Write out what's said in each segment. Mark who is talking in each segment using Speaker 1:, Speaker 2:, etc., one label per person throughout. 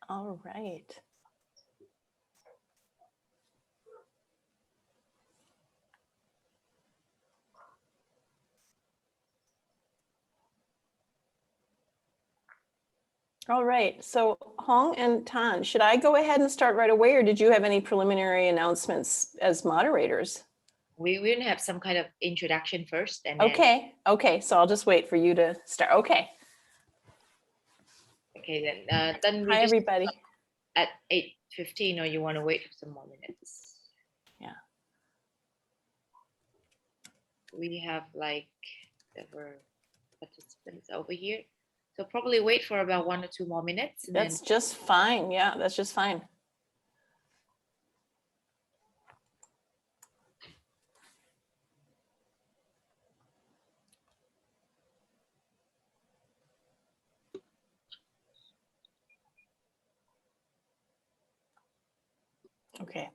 Speaker 1: All right. All right, so Hong and Tan, should I go ahead and start right away, or did you have any preliminary announcements as moderators?
Speaker 2: We will have some kind of introduction first, and then,
Speaker 1: Okay, so I'll just wait for you to start. Okay.
Speaker 2: Okay, then we
Speaker 1: Hi,
Speaker 2: just
Speaker 1: everybody.
Speaker 2: at 8:15, or you want to wait for some more minutes?
Speaker 1: Yeah.
Speaker 2: We have like several participants over here, so probably wait for about 1 or 2 more minutes. And
Speaker 1: That's just fine. Yeah, that's just fine. Okay.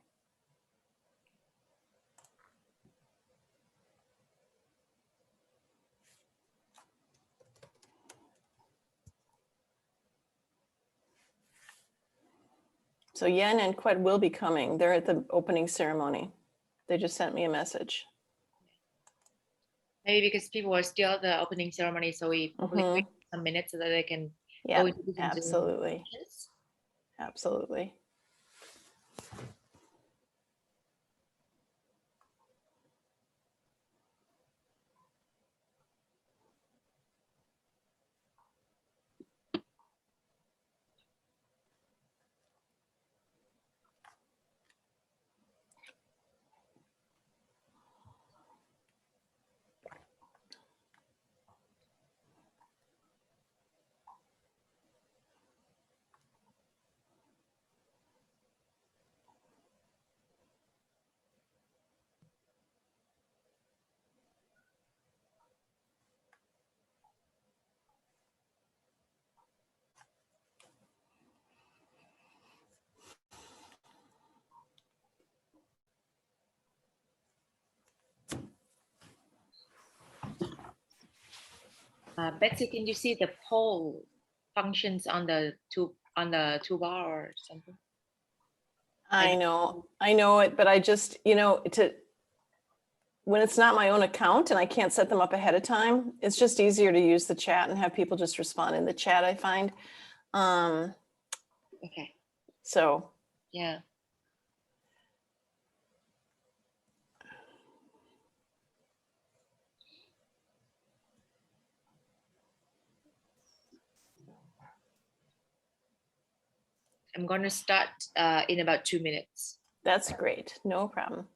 Speaker 1: So Nguyen and Quyet will be coming. They're at the opening ceremony. They just sent me a message.
Speaker 2: maybe because people are still at the opening ceremony, so we probably wait some minutes so that they can
Speaker 1: Yeah,
Speaker 2: go into the
Speaker 1: absolutely. Absolutely.
Speaker 2: Betsy, can you see the poll functions on the toolbar or something?
Speaker 1: I know it, but I just, when it's not my own account and I can't set them up ahead of time, it's just easier to use the chat and have people just respond in the chat, I find.
Speaker 2: Okay.
Speaker 1: So.
Speaker 2: Yeah. I'm going to start in about 2 minutes.
Speaker 1: That's great. No problem.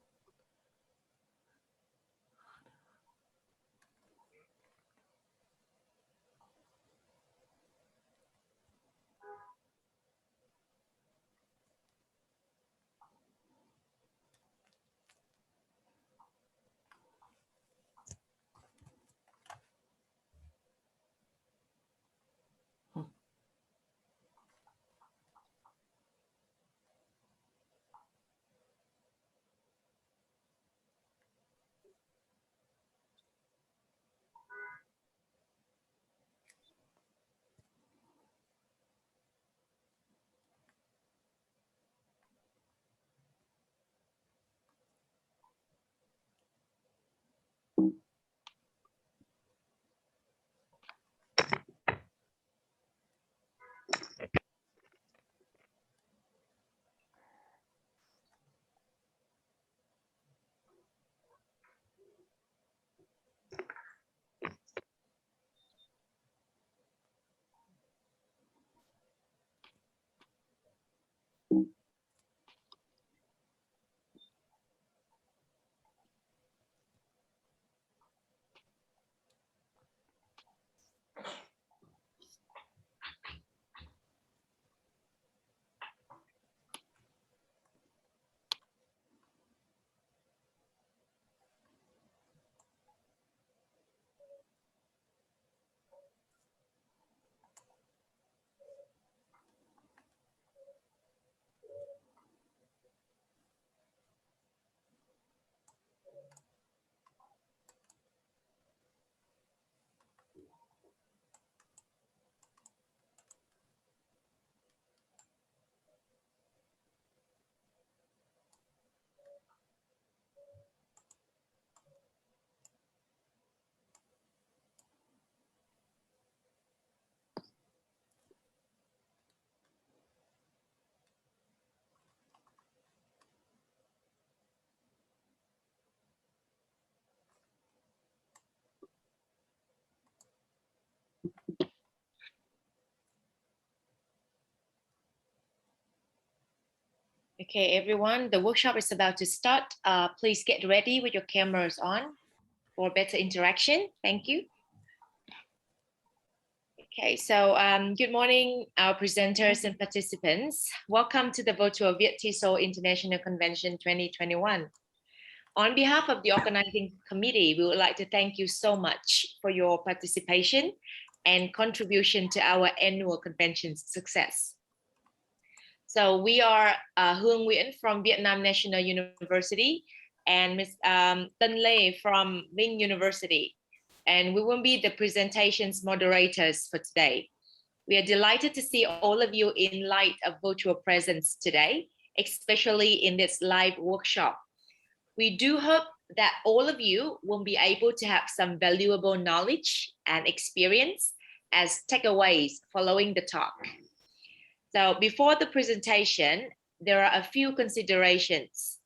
Speaker 2: Okay, everyone, the workshop is about to start. Please get ready with your cameras on for better interaction. Thank you. Okay, so good morning, our presenters and participants. Welcome to the virtual Viet Khoa International Convention 2021. On behalf of the organizing committee, we would like to thank you so much for your participation and contribution to our annual convention's success. So we are Nguyen Nga from Vietnam National University and Ms. Tân Lê from Vinh University. And we will be the presentations moderators for today. We are delighted to see all of you in light of virtual presence today, especially in this live workshop. We do hope that all of you will be able to have some valuable knowledge and experience as takeaways following the talk. So before the presentation, there are a few considerations.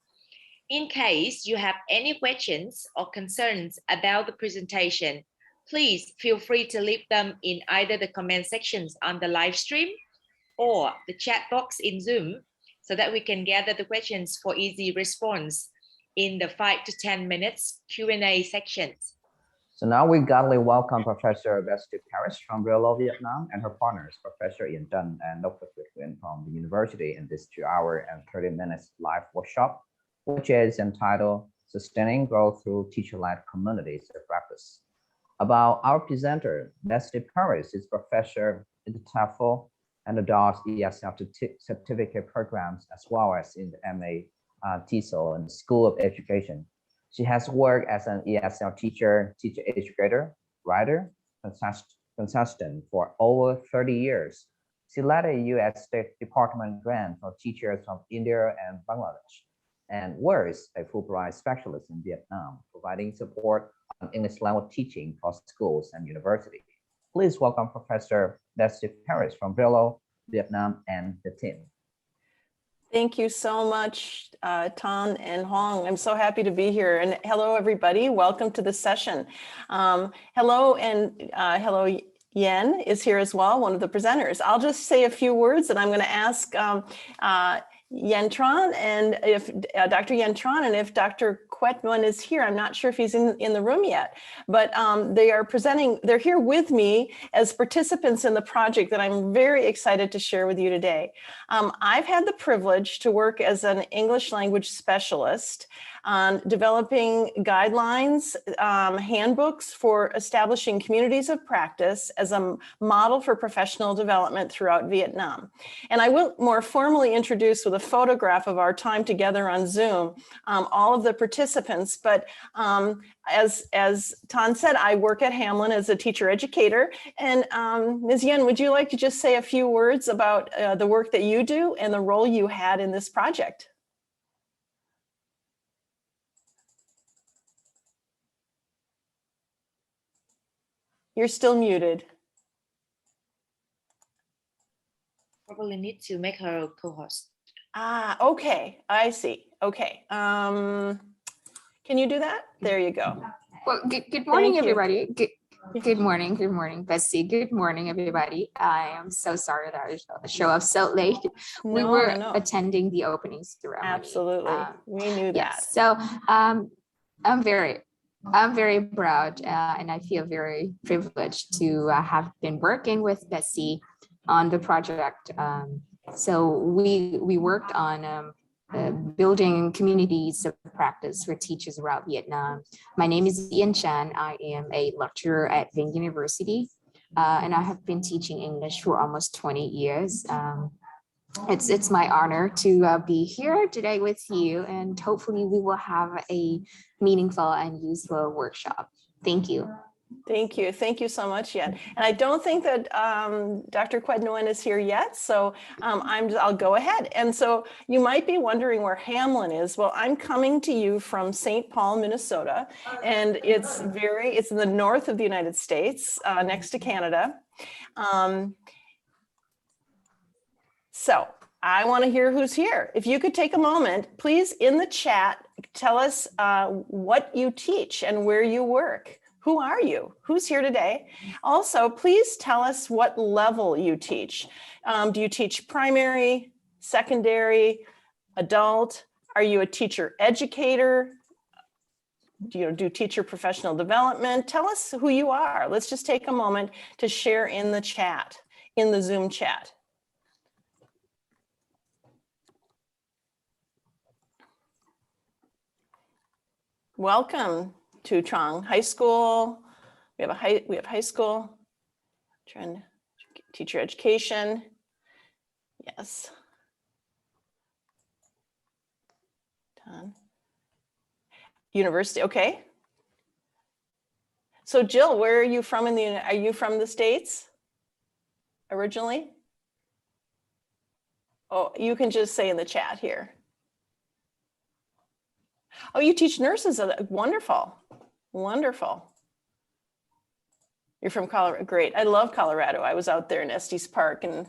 Speaker 2: In case you have any questions or concerns about the presentation, please feel free to leave them in either the comment sections on the live stream or the chat box in Zoom so that we can gather the questions for easy response in the 5 to 10 minutes Q&A sections.
Speaker 3: So now we gladly welcome Professor Betsy Parrish from Breakout Vietnam and her partners, Professor Nguyen Nga and Dr. Quyet Nguyen from the university in this 2-hour and 30 minutes live workshop, which is entitled Sustaining Growth Through Teacher-Led Communities of Practice. About our presenter, Betsy Parrish is professor in the TEFL and adults ESL certificate programs, as well as in the MA TESOL and School of Education. She has worked as an ESL teacher, teacher educator, writer, consultant for over 30 years. She led a U.S. State Department grant for teachers from India and Bangladesh, and was a Fulbright specialist in Vietnam, providing support on English language teaching for schools and universities. Please welcome Professor Betsy Parrish from Breakout Vietnam and the team.
Speaker 1: Thank you so much, Tan and Hong. I'm so happy to be here. And hello, everybody. Welcome to the session. Hello, and hello, Yen is here as well, one of the presenters. I'll just say a few words, and I'm going to ask Yen Tran and if Dr. Yen Tran and if Dr. Quyet Nguyen is here. I'm not sure if he's in the room yet, but they are presenting, they're here with me as participants in the project that I'm very excited to share with you today. I've had the privilege to work as an English language specialist on developing guidelines, handbooks for establishing communities of practice as a model for professional development throughout Vietnam. And I will more formally introduce with a photograph of our time together on Zoom, all of the participants. But as Tan said, I work at Hamline as a teacher educator. And Ms. Yen, would you like to just say a few words about the work that you do and the role you had in this project? You're still muted.
Speaker 2: Probably need to make her a co-host.
Speaker 1: Ah, okay, I see. Okay, can you do that? There you go.
Speaker 4: Well, good morning,
Speaker 1: Thank you.
Speaker 4: everybody. Good morning, Betsy. Good morning, everybody. I am so sorry that I show up so late. We were
Speaker 1: No.
Speaker 4: attending the opening ceremony.
Speaker 1: Absolutely, we knew that.
Speaker 4: Yes. So I'm very proud and I feel very privileged to have been working with Betsy on the project. So we worked on building communities of practice for teachers around Vietnam. My name is Nguyen Nga. I am a lecturer at Vinh University, and I have been teaching English for almost 20 years. It's my honor to be here today with you, and hopefully we will have a meaningful and useful workshop. Thank you.
Speaker 1: Thank you. Thank you so much, Yen. And I don't think that Dr. Quyet Nguyen is here yet, so I'll go ahead. And so you might be wondering where Hamline is. Well, I'm coming to you from St. Paul, Minnesota, and it's in the north of the United States, next to Canada. So I want to hear who's here. If you could take a moment, please, in the chat, tell us what you teach and where you work. Who are you? Who's here today? Also, please tell us what level you teach. Do you teach primary, secondary, adult? Are you a teacher educator? Do you do teacher professional development? Tell us who you are. Let's just take a moment to share in the chat, in the Zoom chat. Welcome to Trong High School. We have high school, trying teacher education. Yes. Done. University, okay. So Jill, where are you from are you from the States originally? Oh, you can just say in the chat here. Oh, you teach nurses, wonderful, wonderful. You're from Colorado, great. I love Colorado. I was out there in Estes Park and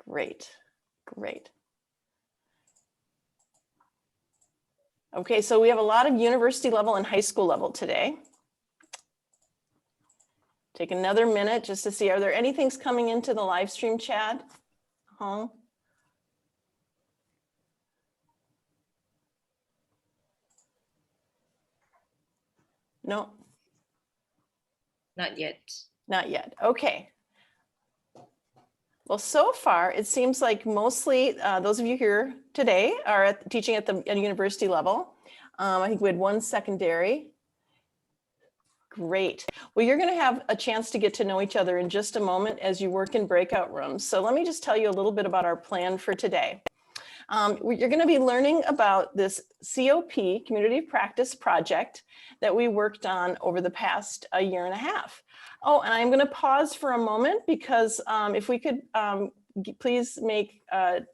Speaker 1: great, great. Okay, so we have a lot of university level and high school level today. Take another minute just to see, are there any things coming into the live stream chat? Hong? No.
Speaker 2: Not yet.
Speaker 1: Not yet. Okay. Well, so far, it seems like mostly those of you here today are teaching at the university level. I think we had one secondary. Great. Well, you're going to have a chance to get to know each other in just a moment as you work in breakout rooms. So let me just tell you a little bit about our plan for today. You're going to be learning about this COP, Community of Practice project that we worked on over the past year and a half. Oh, and I'm going to pause for a moment because if we could please make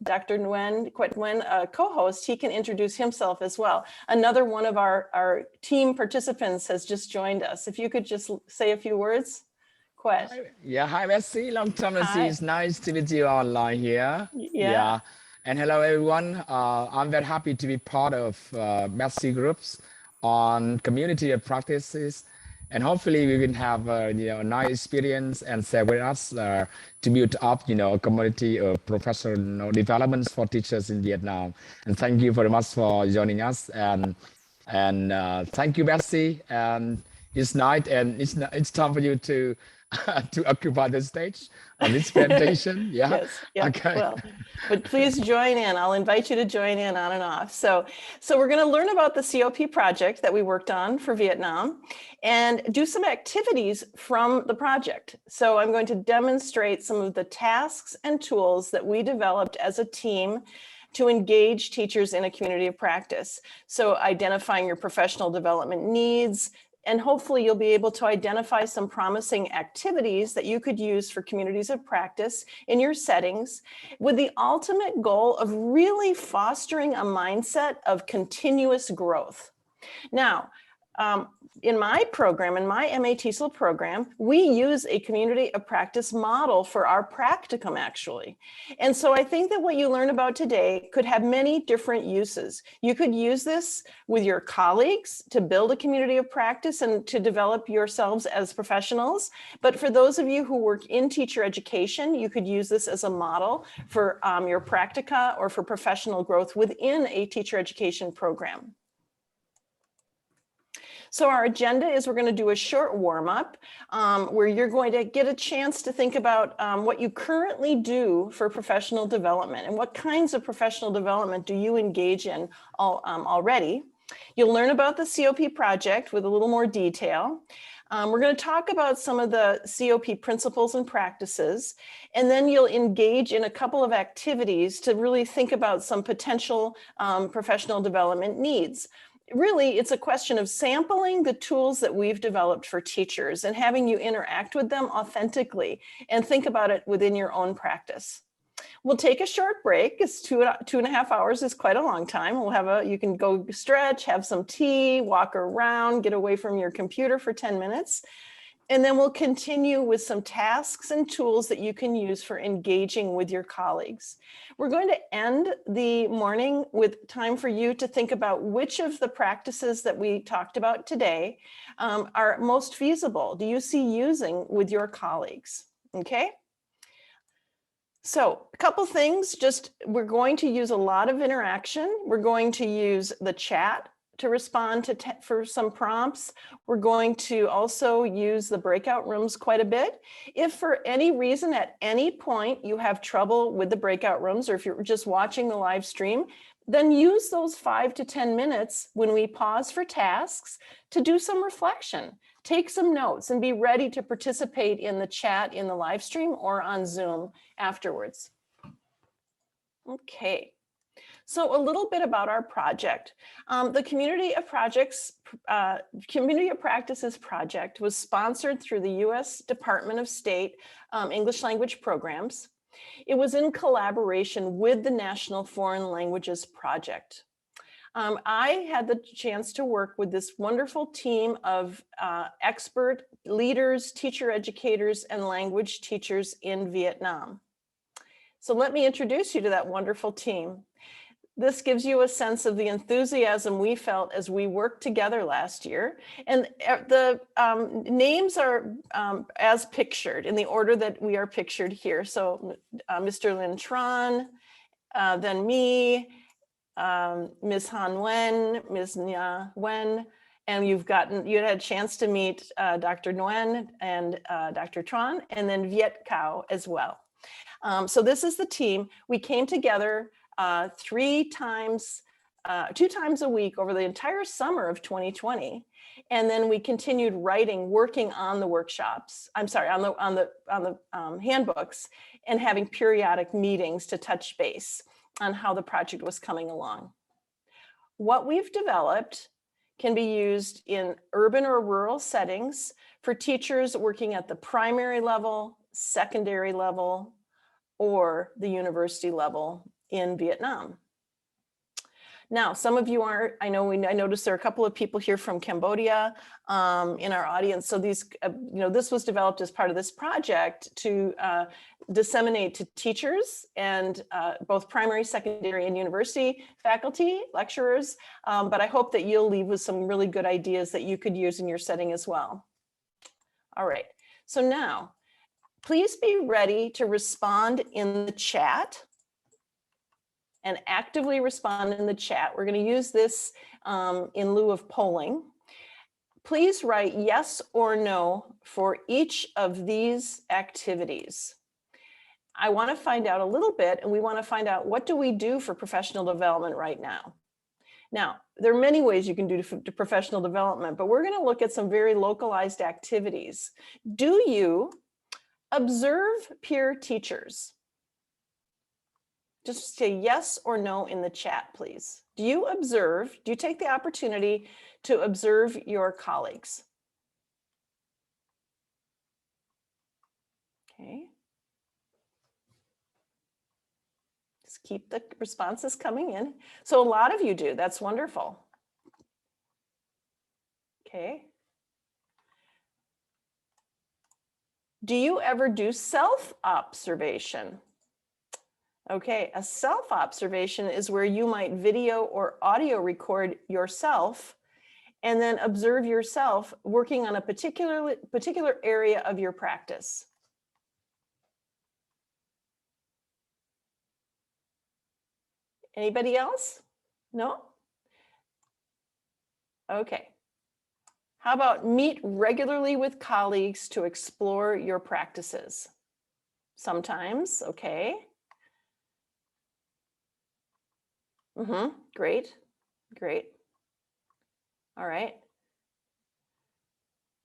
Speaker 1: Dr. Nguyen, Quyet Nguyen, a co-host, he can introduce himself as well. Another one of our team participants has just joined us. If you could just say a few words, Quyet.
Speaker 5: Yeah, hi Betsy, long time no see. It's nice to meet you online here.
Speaker 1: Yeah.
Speaker 5: And hello everyone. I'm very happy to be part of Betsy groups on community of practices, and hopefully we will have a nice experience and share with us to build up a community of professional developments for teachers in Vietnam. And thank you very much for joining us, and thank you Betsy. And it's night, and it's time for you to occupy the stage on this presentation. Yeah.
Speaker 1: Yes. Yeah.
Speaker 5: Okay.
Speaker 1: Well, but please join in. I'll invite you to join in on and off. So we're going to learn about the COP project that we worked on for Vietnam and do some activities from the project. So I'm going to demonstrate some of the tasks and tools that we developed as a team to engage teachers in a community of practice. So identifying your professional development needs, and hopefully you'll be able to identify some promising activities that you could use for communities of practice in your settings, with the ultimate goal of really fostering a mindset of continuous growth. Now, in my program, in my MA TESOL program, we use a community of practice model for our practicum, actually. And so I think that what you learn about today could have many different uses. You could use this with your colleagues to build a community of practice and to develop yourselves as professionals. But for those of you who work in teacher education, you could use this as a model for your practica or for professional growth within a teacher education program. So our agenda is we're going to do a short warm-up where you're going to get a chance to think about what you currently do for professional development and what kinds of professional development do you engage in already. You'll learn about the COP project with a little more detail. We're going to talk about some of the COP principles and practices, and then you'll engage in a couple of activities to really think about some potential professional development needs. Really, it's a question of sampling the tools that we've developed for teachers and having you interact with them authentically and think about it within your own practice. We'll take a short break. It's 2.5 hours is quite a long time. We'll have you can go stretch, have some tea, walk around, get away from your computer for 10 minutes. And then we'll continue with some tasks and tools that you can use for engaging with your colleagues. We're going to end the morning with time for you to think about which of the practices that we talked about today are most feasible. Do you see using with your colleagues? Okay. So a couple things, we're going to use a lot of interaction. We're going to use the chat to respond for some prompts. We're going to also use the breakout rooms quite a bit. If for any reason at any point you have trouble with the breakout rooms, or if you're just watching the live stream, then use those 5 to 10 minutes when we pause for tasks to do some reflection. Take some notes and be ready to participate in the chat in the live stream or on Zoom afterwards. Okay. So a little bit about our project. The Community of Practices project was sponsored through the U.S. Department of State English Language Programs. It was in collaboration with the National Foreign Languages Project. I had the chance to work with this wonderful team of expert leaders, teacher educators, and language teachers in Vietnam. So let me introduce you to that wonderful team. This gives you a sense of the enthusiasm we felt as we worked together last year. And the names are as pictured in the order that we are pictured here. So Mr. Lin Tran, then me, Ms. Han Nguyen, Ms. Nga Nguyen, and you had a chance to meet Dr. Nguyen and Dr. Tran, and then Viet Khoa as well. So this is the team. We came together 2 times a week over the entire summer of 2020. And then we continued working on the workshops, on the handbooks, and having periodic meetings to touch base on how the project was coming along. What we've developed can be used in urban or rural settings for teachers working at the primary level, secondary level, or the university level in Vietnam. Now, some of you are, I noticed there are a couple of people here from Cambodia in our audience. So these, this was developed as part of this project to disseminate to teachers and both primary, secondary, and university faculty, lecturers. But I hope that you'll leave with some really good ideas that you could use in your setting as well. All right, so now, please be ready to respond in the chat and actively respond in the chat. We're going to use this in lieu of polling. Please write yes or no for each of these activities. I want to find out a little bit, and we want to find out, what do we do for professional development right now? Now, there are many ways you can do professional development, but we're going to look at some very localized activities. Do you observe peer teachers? Just say yes or no in the chat, please. Do you take the opportunity to observe your colleagues? Okay. Just keep the responses coming in. So a lot of you do, that's wonderful. Okay. Do you ever do self-observation? Okay, a self-observation is where you might video or audio record yourself and then observe yourself working on a particular area of your practice. Anybody else? No? Okay. How about meet regularly with colleagues to explore your practices? Sometimes, okay. Great, great. All right.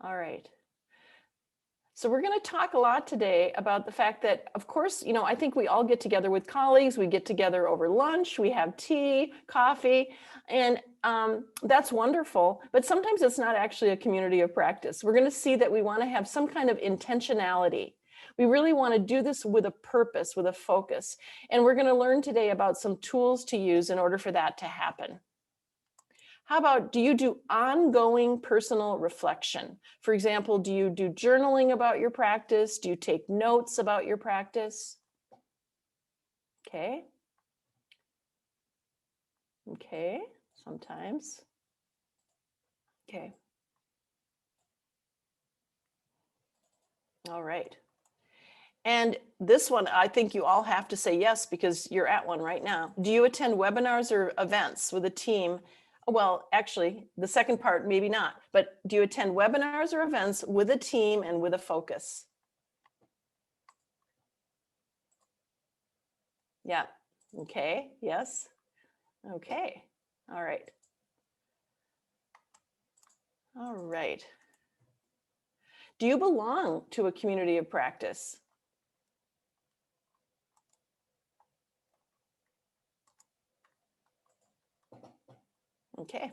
Speaker 1: All right. So we're going to talk a lot today about the fact that, of course, I think we all get together with colleagues, we get together over lunch, we have tea, coffee, and that's wonderful, but sometimes it's not actually a community of practice. We're going to see that we want to have some kind of intentionality. We really want to do this with a purpose, with a focus. And we're going to learn today about some tools to use in order for that to happen. How about, do you do ongoing personal reflection? For example, do you do journaling about your practice? Do you take notes about your practice? Okay. Okay, sometimes. Okay. All right. And this one, I think you all have to say yes because you're at one right now. Do you attend webinars or events with a team? Well, actually, the second part, maybe not, but do you attend webinars or events with a team and with a focus? Yeah. Okay. Yes. Okay. All right. All right. Do you belong to a community of practice? Okay,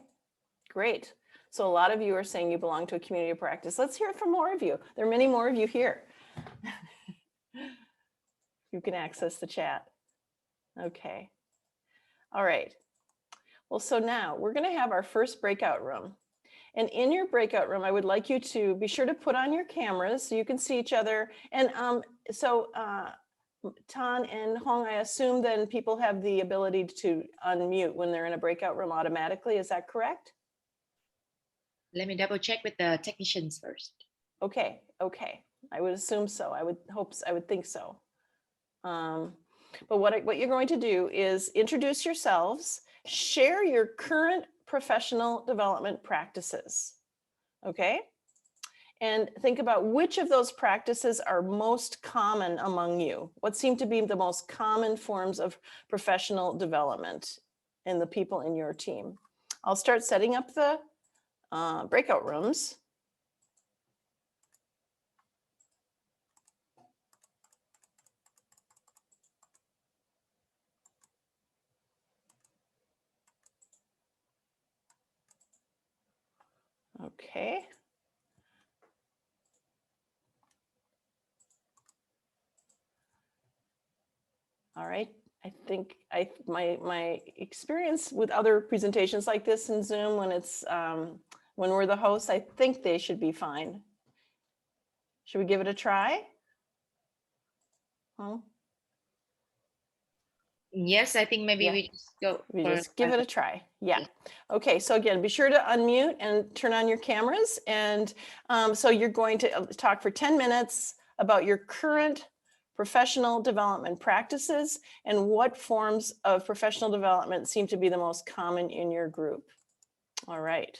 Speaker 1: great. So a lot of you are saying you belong to a community of practice. Let's hear it from more of you. There are many more of you here. You can access the chat. Okay. All right. Well, so now we're going to have our first breakout room. And in your breakout room, I would like you to be sure to put on your cameras so you can see each other. And Tan and Hong, I assume then people have the ability to unmute when they're in a breakout room automatically. Is that correct?
Speaker 2: Let me double check with the technicians first.
Speaker 1: Okay, okay. I would assume so. I would think so. But what you're going to do is introduce yourselves, share your current professional development practices, okay? And think about which of those practices are most common among you. What seem to be the most common forms of professional development in the people in your team? I'll start setting up the breakout rooms. Okay. All right. I think my experience with other presentations like this in Zoom when it's when we're the hosts, I think they should be fine. Should we give it a try? Huh?
Speaker 2: Yes, I think maybe
Speaker 1: Yeah.
Speaker 2: we just go.
Speaker 1: We
Speaker 2: for
Speaker 1: just give it a try. Yeah. Okay. So again, be sure to unmute and turn on your cameras. And so you're going to talk for 10 minutes about your current professional development practices and what forms of professional development seem to be the most common in your group. All right.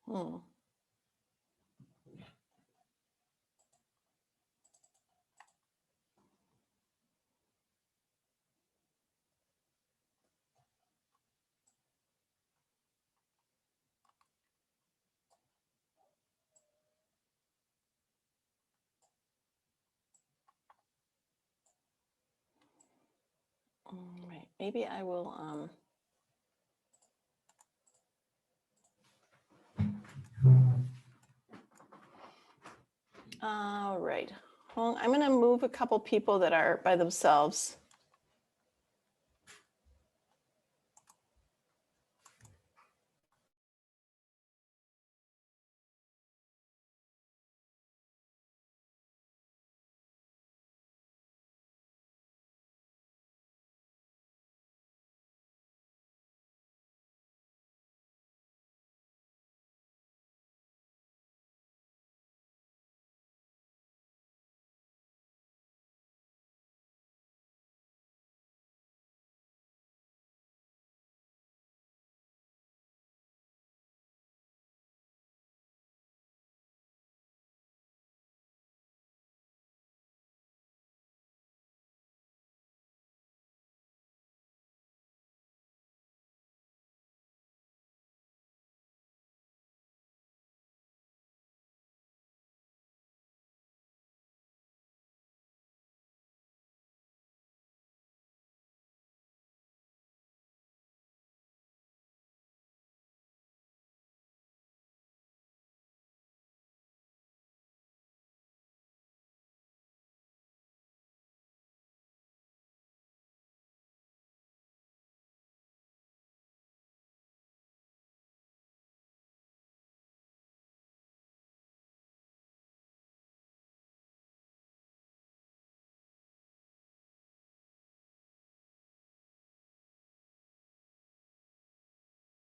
Speaker 1: Hmm. All right. Maybe I will. All right. Well, I'm going to move a couple people that are by themselves.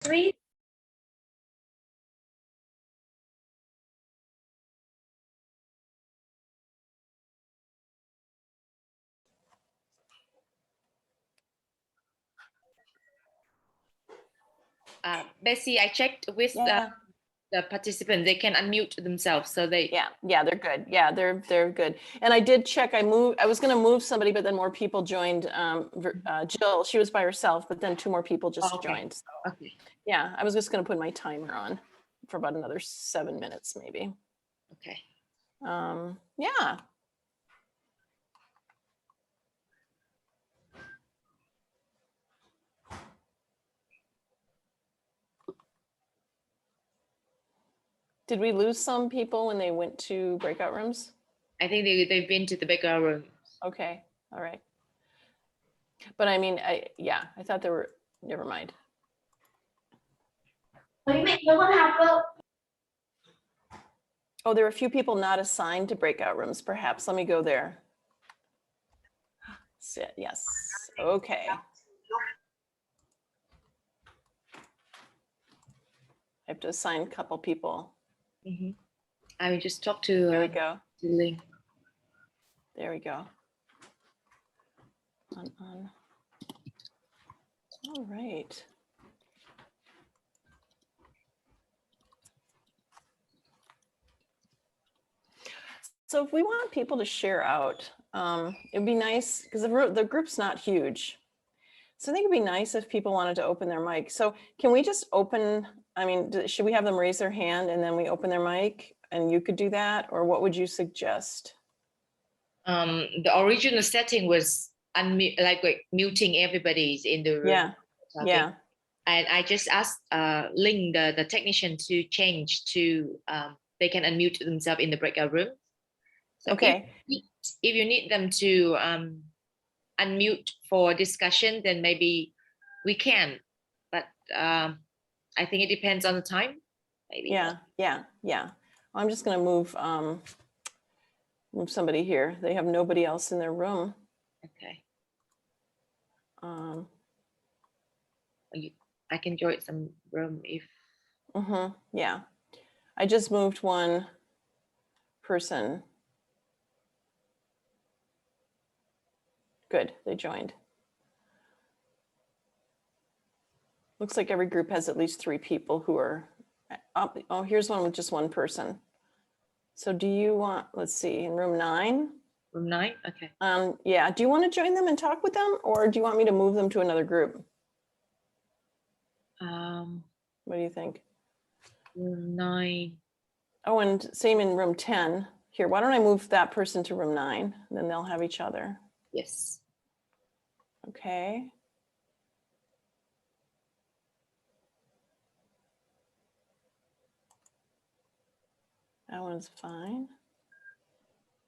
Speaker 2: Three. Betsy, I checked with
Speaker 1: Yeah.
Speaker 2: the participants. They can unmute themselves, so they.
Speaker 1: Yeah, they're good. Yeah, they're good. And I did check. I was going to move somebody, but then more people joined. Jill, she was by herself, but then 2 more people just
Speaker 2: Okay.
Speaker 1: joined. So,
Speaker 2: Okay.
Speaker 1: yeah, I was just going to put my timer on for about another 7 minutes, maybe.
Speaker 2: Okay.
Speaker 1: Yeah. Did we lose some people when they went to breakout rooms?
Speaker 2: I think they've been to the breakout room.
Speaker 1: Okay, all right. But I mean, I thought there were, never mind. Oh, there are a few people not assigned to breakout rooms, perhaps. Let me go there. Yes, okay. I have to assign a couple people.
Speaker 2: Mm-hmm. I will just talk to.
Speaker 1: There we go.
Speaker 2: To Ling.
Speaker 1: There we go. On. All right. So if we want people to share out, it'd be nice because the group's not huge. So I think it'd be nice if people wanted to open their mic. So can we just open, I mean, should we have them raise their hand and then we open their mic and you could do that? Or what would you suggest?
Speaker 2: The original setting was like muting everybody in the room.
Speaker 1: Yeah,
Speaker 2: talking.
Speaker 1: yeah.
Speaker 2: And I just asked Ling, the technician, to change to they can unmute themselves in the breakout room. So
Speaker 1: Okay.
Speaker 2: If you need them to unmute for discussion, then maybe we can. But I think it depends on the time. Maybe.
Speaker 1: Yeah. I'm just gonna move somebody here. They have nobody else in their room.
Speaker 2: Okay.
Speaker 1: Um,
Speaker 2: I can join some room if.
Speaker 1: Yeah, I just moved one person. Good, they joined. Looks like every group has at least 3 people who are up. Oh, here's one with just 1 person. So do you want, let's see, in room 9?
Speaker 2: Room 9, okay.
Speaker 1: Yeah, do you want to join them and talk with them, or do you want me to move them to another group? What do you think?
Speaker 2: Room 9.
Speaker 1: Oh, and same in room 10. Here, why don't I move that person to room 9, and then they'll have each other.
Speaker 2: Yes.
Speaker 1: Okay. That one's fine.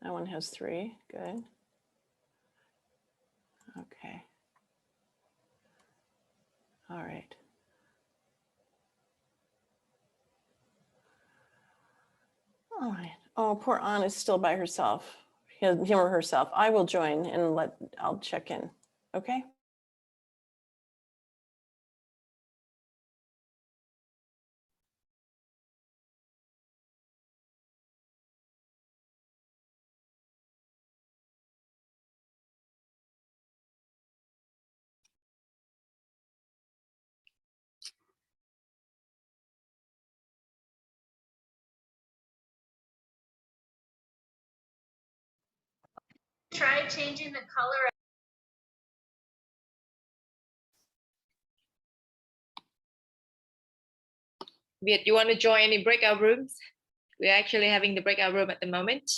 Speaker 1: That one has 3, good. Okay. All right. All right. Oh, poor Anna is still by herself. Him or herself. I will join and I'll check in. Okay.
Speaker 6: Try changing the color.
Speaker 2: Viet, you want to join any breakout rooms? We're actually having the breakout room at the moment.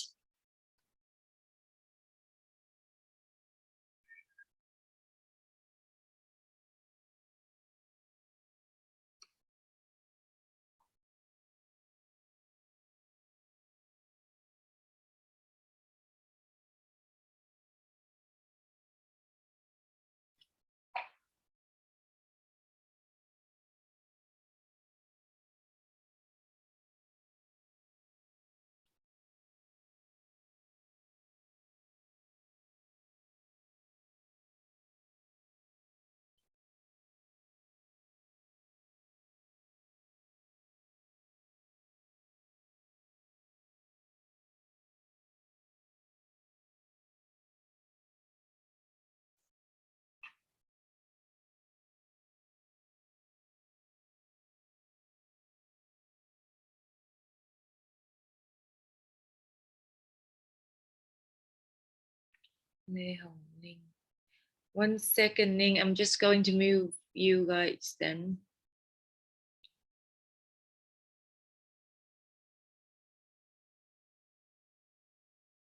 Speaker 2: 1 second, Ning. I'm just going to move you guys then.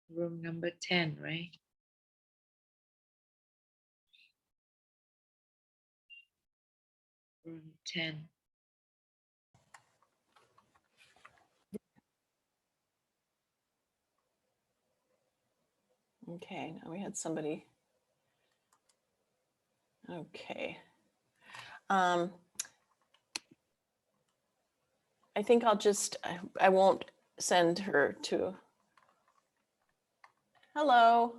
Speaker 2: Room number 10, right? Room 10.
Speaker 1: Okay, now we had somebody. Okay. I think I'll just, I won't send her to. Hello,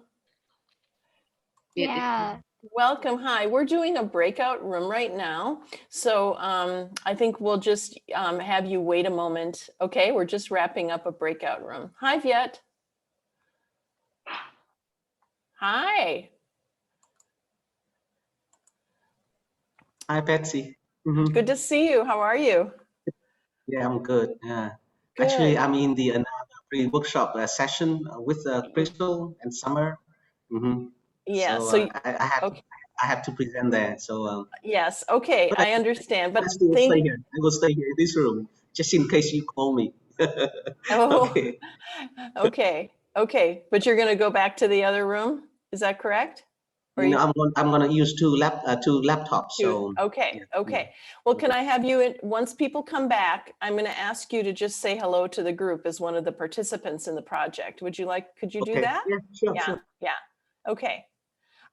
Speaker 4: Yeah.
Speaker 1: welcome, hi. We're doing a breakout room right now. So I think we'll just have you wait a moment. Okay, we're just wrapping up a breakout room. Hi, Viet. Hi.
Speaker 7: Hi, Betsy. Mhm.
Speaker 1: Good to see you. How are you?
Speaker 7: Yeah, I'm good. Yeah.
Speaker 1: Good.
Speaker 7: Actually, I'm in the another pre-workshop session with Crystal and Summer. Mhm.
Speaker 1: Yeah,
Speaker 7: So
Speaker 1: so okay.
Speaker 7: I have to present there. So,
Speaker 1: Yes, okay,
Speaker 7: but
Speaker 1: I understand, but
Speaker 7: I still
Speaker 1: thank,
Speaker 7: stay here. I will stay here in this room just in case you call me.
Speaker 1: oh,
Speaker 7: Okay.
Speaker 1: okay, but you're gonna go back to the other room? Is that correct? Or
Speaker 7: You know,
Speaker 1: you,
Speaker 7: I'm gonna use two laptops. So
Speaker 1: okay,
Speaker 7: yeah.
Speaker 1: okay. Well, can I have you, once people come back, I'm gonna ask you to just say hello to the group as one of the participants in the project. Would you like, could you do
Speaker 7: Okay.
Speaker 1: that?
Speaker 7: Yeah. Sure.
Speaker 1: Yeah,
Speaker 7: Sure.
Speaker 1: yeah, okay.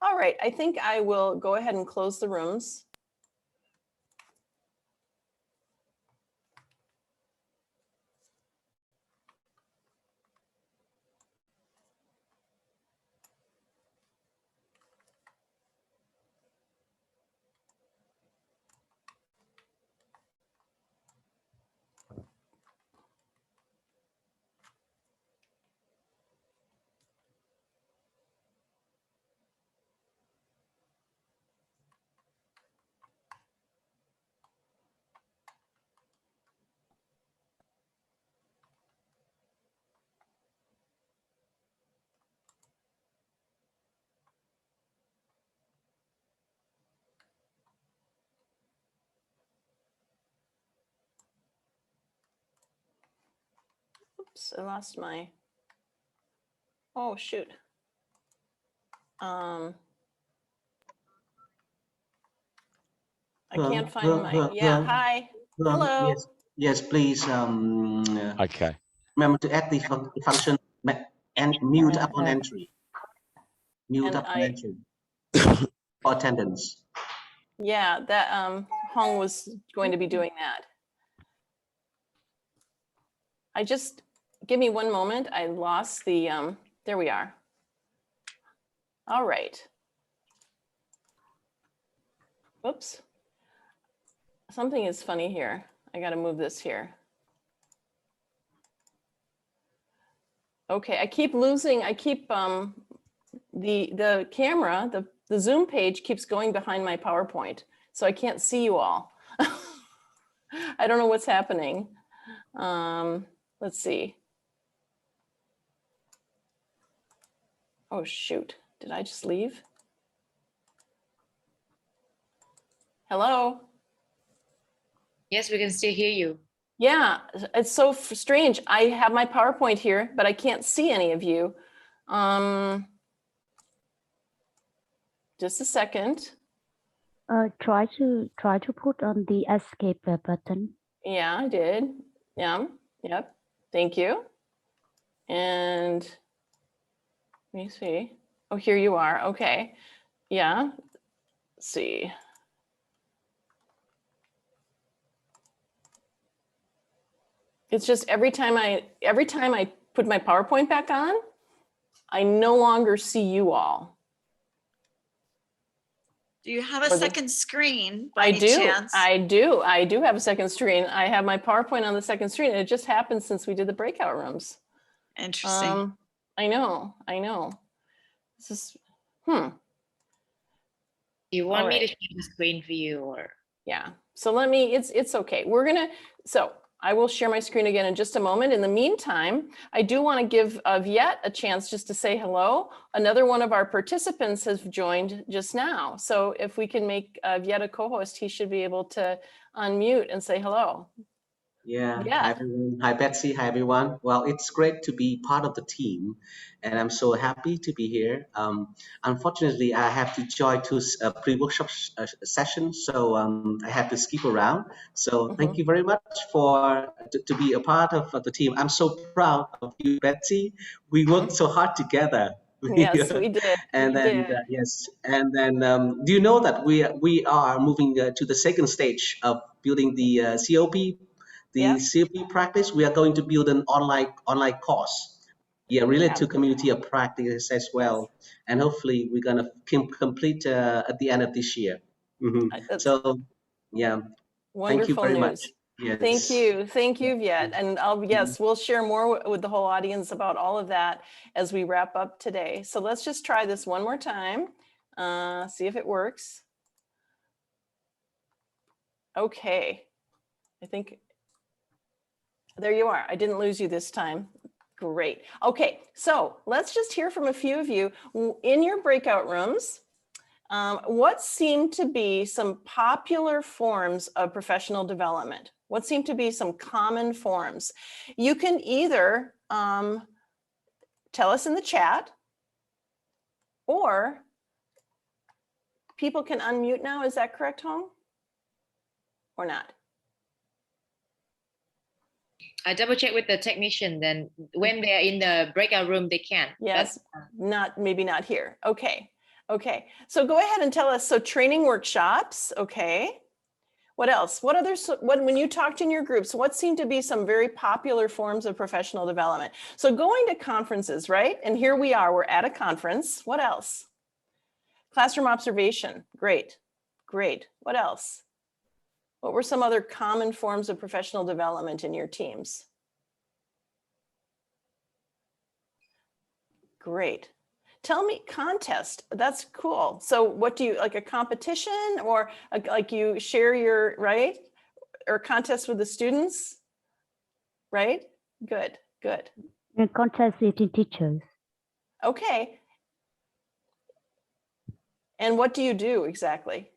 Speaker 1: All right, I think I will go ahead and close the rooms. Oops, I lost my, oh, shoot. I can't find my, yeah, hi, hello.
Speaker 7: Yes. Yes. Please.
Speaker 5: Okay.
Speaker 7: Remember to add the function and mute upon entry. Mute
Speaker 1: And
Speaker 7: upon
Speaker 1: I,
Speaker 7: entry for attendance.
Speaker 1: yeah, that, Hong was going to be doing that. I just, give me one moment. I lost the, there we are. All right. Whoops. Something is funny here. I got to move this here. Okay, I keep losing, I keep, the camera, the Zoom page keeps going behind my PowerPoint, so I can't see you all. I don't know what's happening. Let's see. Oh, shoot. Did I just leave? Hello?
Speaker 2: Yes, we can still hear you.
Speaker 1: Yeah, it's so strange. I have my PowerPoint here, but I can't see any of you. Just a second.
Speaker 8: Try to put on the escape button.
Speaker 1: Yeah, I did. Yeah, yep. Thank you. And let me see. Oh, here you are. Okay. Yeah. Let's see. It's just every time I put my PowerPoint back on, I no longer see you all.
Speaker 9: Do you have a
Speaker 1: Or the-
Speaker 9: second screen by
Speaker 1: I
Speaker 9: any
Speaker 1: do.
Speaker 9: chance?
Speaker 1: I do have a second screen. I have my PowerPoint on the second screen. And it just happened since we did the breakout rooms.
Speaker 9: Interesting.
Speaker 1: I know. This is,
Speaker 2: Do you want me to
Speaker 1: right.
Speaker 2: share the screen for you or?
Speaker 1: Yeah. So let me, it's okay. We're gonna, so I will share my screen again in just a moment. In the meantime, I do want to give Viet a chance just to say hello. Another one of our participants has joined just now. So if we can make Viet a co-host, he should be able to unmute and say hello.
Speaker 7: Yeah,
Speaker 1: Yeah.
Speaker 7: hi everyone. Hi Betsy, hi everyone. Well, it's great to be part of the team, and I'm so happy to be here. Unfortunately, I have to join to a pre-workshop session, so I have to skip around. So thank you very much for to be a part of the team. I'm so proud of you, Betsy. We worked so hard together.
Speaker 1: Yes, we did.
Speaker 7: And
Speaker 1: We
Speaker 7: then
Speaker 1: did.
Speaker 7: yes, and then do you know that we are moving to the second stage of building the COP? The
Speaker 1: Yeah.
Speaker 7: COP practice, we are going to build an online course, yeah, related to community of practice as well, and hopefully we're gonna complete at the end of this year.
Speaker 1: That's
Speaker 7: So, yeah, thank you
Speaker 1: wonderful
Speaker 7: very much.
Speaker 1: news.
Speaker 7: Yes.
Speaker 1: Thank you, Viet. And yes, we'll share more with the whole audience about all of that as we wrap up today. So let's just try this one more time, see if it works. Okay, I think, there you are. I didn't lose you this time. Great. Okay, so let's just hear from a few of you in your breakout rooms. What seem to be some popular forms of professional development? What seem to be some common forms? You can either tell us in the chat, or people can unmute now. Is that correct, Hong? Or not?
Speaker 2: I double check with the technician, then when they're in the breakout room, they can.
Speaker 1: Yes, maybe not here. Okay. Okay, so go ahead and tell us. So training workshops, okay. What else? What others, when you talked in your groups, what seem to be some very popular forms of professional development? So going to conferences, right? And here we are, we're at a conference. What else? Classroom observation, great, great. What else? What were some other common forms of professional development in your teams? Great. Tell me, contest, that's cool. So what do you, like a competition, or like you share your, right? Or contest with the students, right? Good, good.
Speaker 8: And contest between teachers.
Speaker 1: Okay. And what do you do exactly?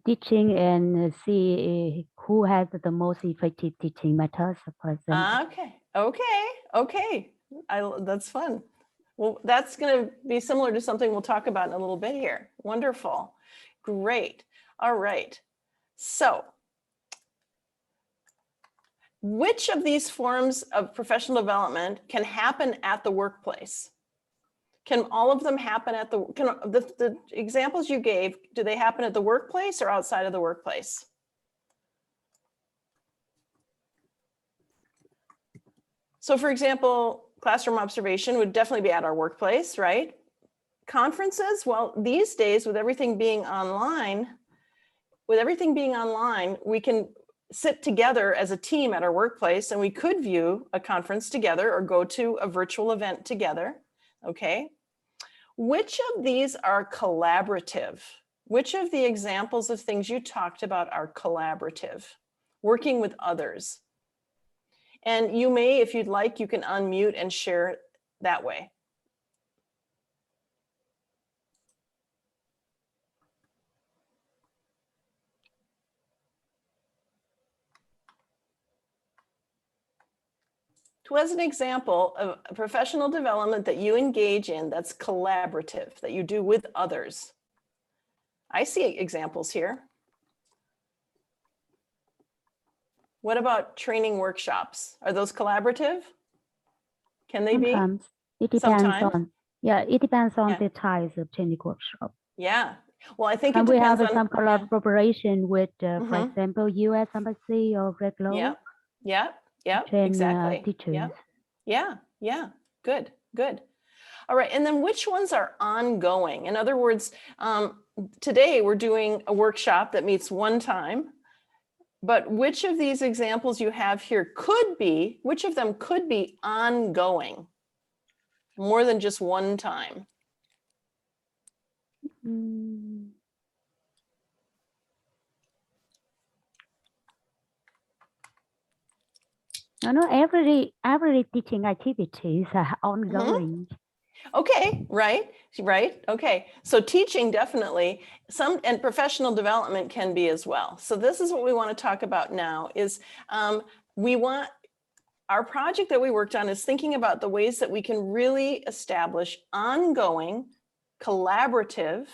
Speaker 8: Teaching and see who has the most effective teaching methods, for example.
Speaker 1: Okay, okay, okay. That's fun. Well, that's going to be similar to something we'll talk about in a little bit here. Wonderful. Great. All right. So, which of these forms of professional development can happen at the workplace? Can all of them happen at the examples you gave, do they happen at the workplace or outside of the workplace? So for example, classroom observation would definitely be at our workplace, right? Conferences, well, these days with everything being online, we can sit together as a team at our workplace, and we could view a conference together or go to a virtual event together, okay? Which of these are collaborative? Which of the examples of things you talked about are collaborative? Working with others. And you may, if you'd like, you can unmute and share that way. So as an example of a professional development that you engage in that's collaborative, that you do with others. I see examples here. What about training workshops? Are those collaborative? Can they be?
Speaker 8: Sometimes it depends
Speaker 1: Sometimes.
Speaker 8: on, it depends on the types of training workshop.
Speaker 1: Yeah. Well, I think it
Speaker 8: And we
Speaker 1: depends
Speaker 8: have
Speaker 1: on
Speaker 8: some collaboration with, for example, U.S. Embassy or Red Globe.
Speaker 1: Yeah,
Speaker 8: train,
Speaker 1: exactly.
Speaker 8: teachers.
Speaker 1: Yeah, good. All right, and then which ones are ongoing? In other words, today we're doing a workshop that meets one time, but which of these examples you have here which of them could be ongoing, more than just one time?
Speaker 8: No, no, every teaching activities are ongoing.
Speaker 1: Okay, right. Okay, so teaching definitely, and professional development can be as well. So this is what we want to talk about now is our project that we worked on is thinking about the ways that we can really establish ongoing, collaborative,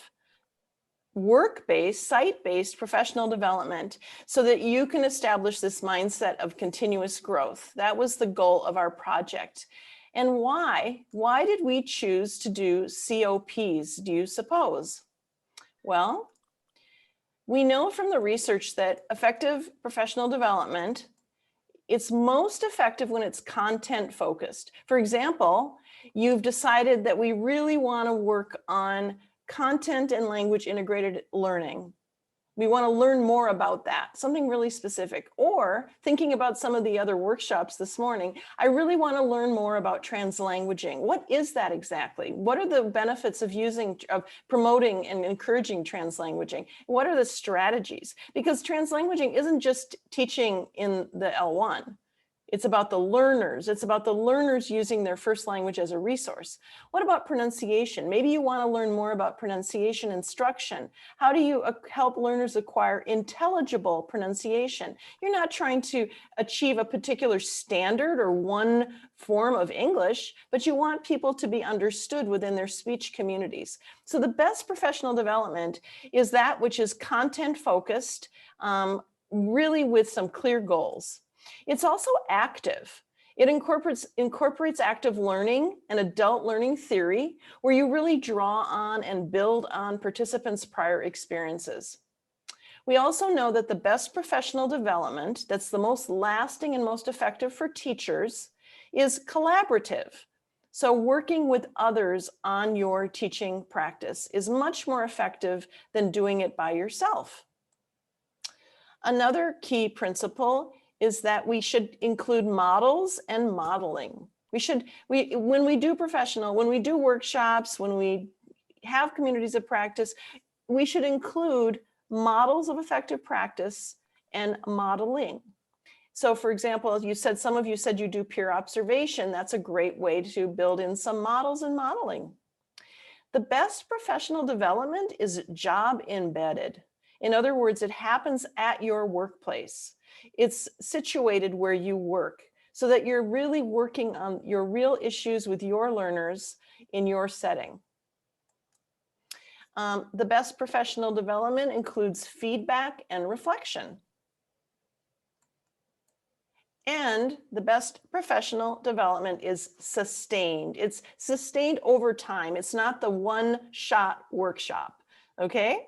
Speaker 1: work-based, site-based professional development so that you can establish this mindset of continuous growth. That was the goal of our project. And why? Why did we choose to do COPs, do you suppose? Well, we know from the research that effective professional development, it's most effective when it's content focused. For example, you've decided that we really want to work on content and language integrated learning. We want to learn more about that, something really specific. Or thinking about some of the other workshops this morning, I really want to learn more about translanguaging. What is that exactly? What are the benefits of promoting and encouraging translanguaging? What are the strategies? Because translanguaging isn't just teaching in the L1. It's about the learners. It's about the learners using their first language as a resource. What about pronunciation? Maybe you want to learn more about pronunciation instruction. How do you help learners acquire intelligible pronunciation? You're not trying to achieve a particular standard or one form of English, but you want people to be understood within their speech communities. So the best professional development is that which is content focused, really with some clear goals. It's also active. It incorporates active learning and adult learning theory, where you really draw on and build on participants' prior experiences. We also know that the best professional development that's the most lasting and most effective for teachers is collaborative. So working with others on your teaching practice is much more effective than doing it by yourself. Another key principle is that we should include models and modeling. When we do workshops, when we have communities of practice, we should include models of effective practice and modeling. So for example, some of you said you do peer observation. That's a great way to build in some models and modeling. The best professional development is job embedded. In other words, it happens at your workplace. It's situated where you work so that you're really working on your real issues with your learners in your setting. The best professional development includes feedback and reflection. And the best professional development is sustained. It's sustained over time. It's not the one-shot workshop, okay?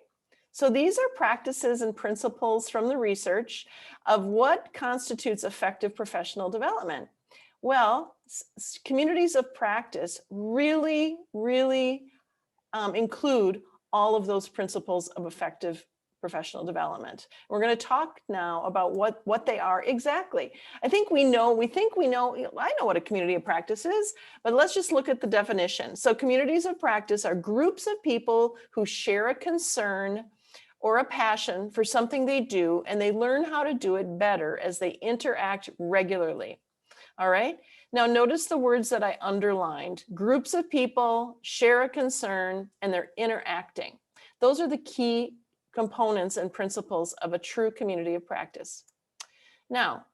Speaker 1: So these are practices and principles from the research of what constitutes effective professional development. Well, communities of practice really, really include all of those principles of effective professional development. We're going to talk now about what they are exactly. I think we know, I know what a community of practice is, but let's just look at the definition. So communities of practice are groups of people who share a concern or a passion for something they do, and they learn how to do it better as they interact regularly. All right. Now notice the words that I underlined. Groups of people share a concern and they're interacting. Those are the key components and principles of a true community of practice. Now,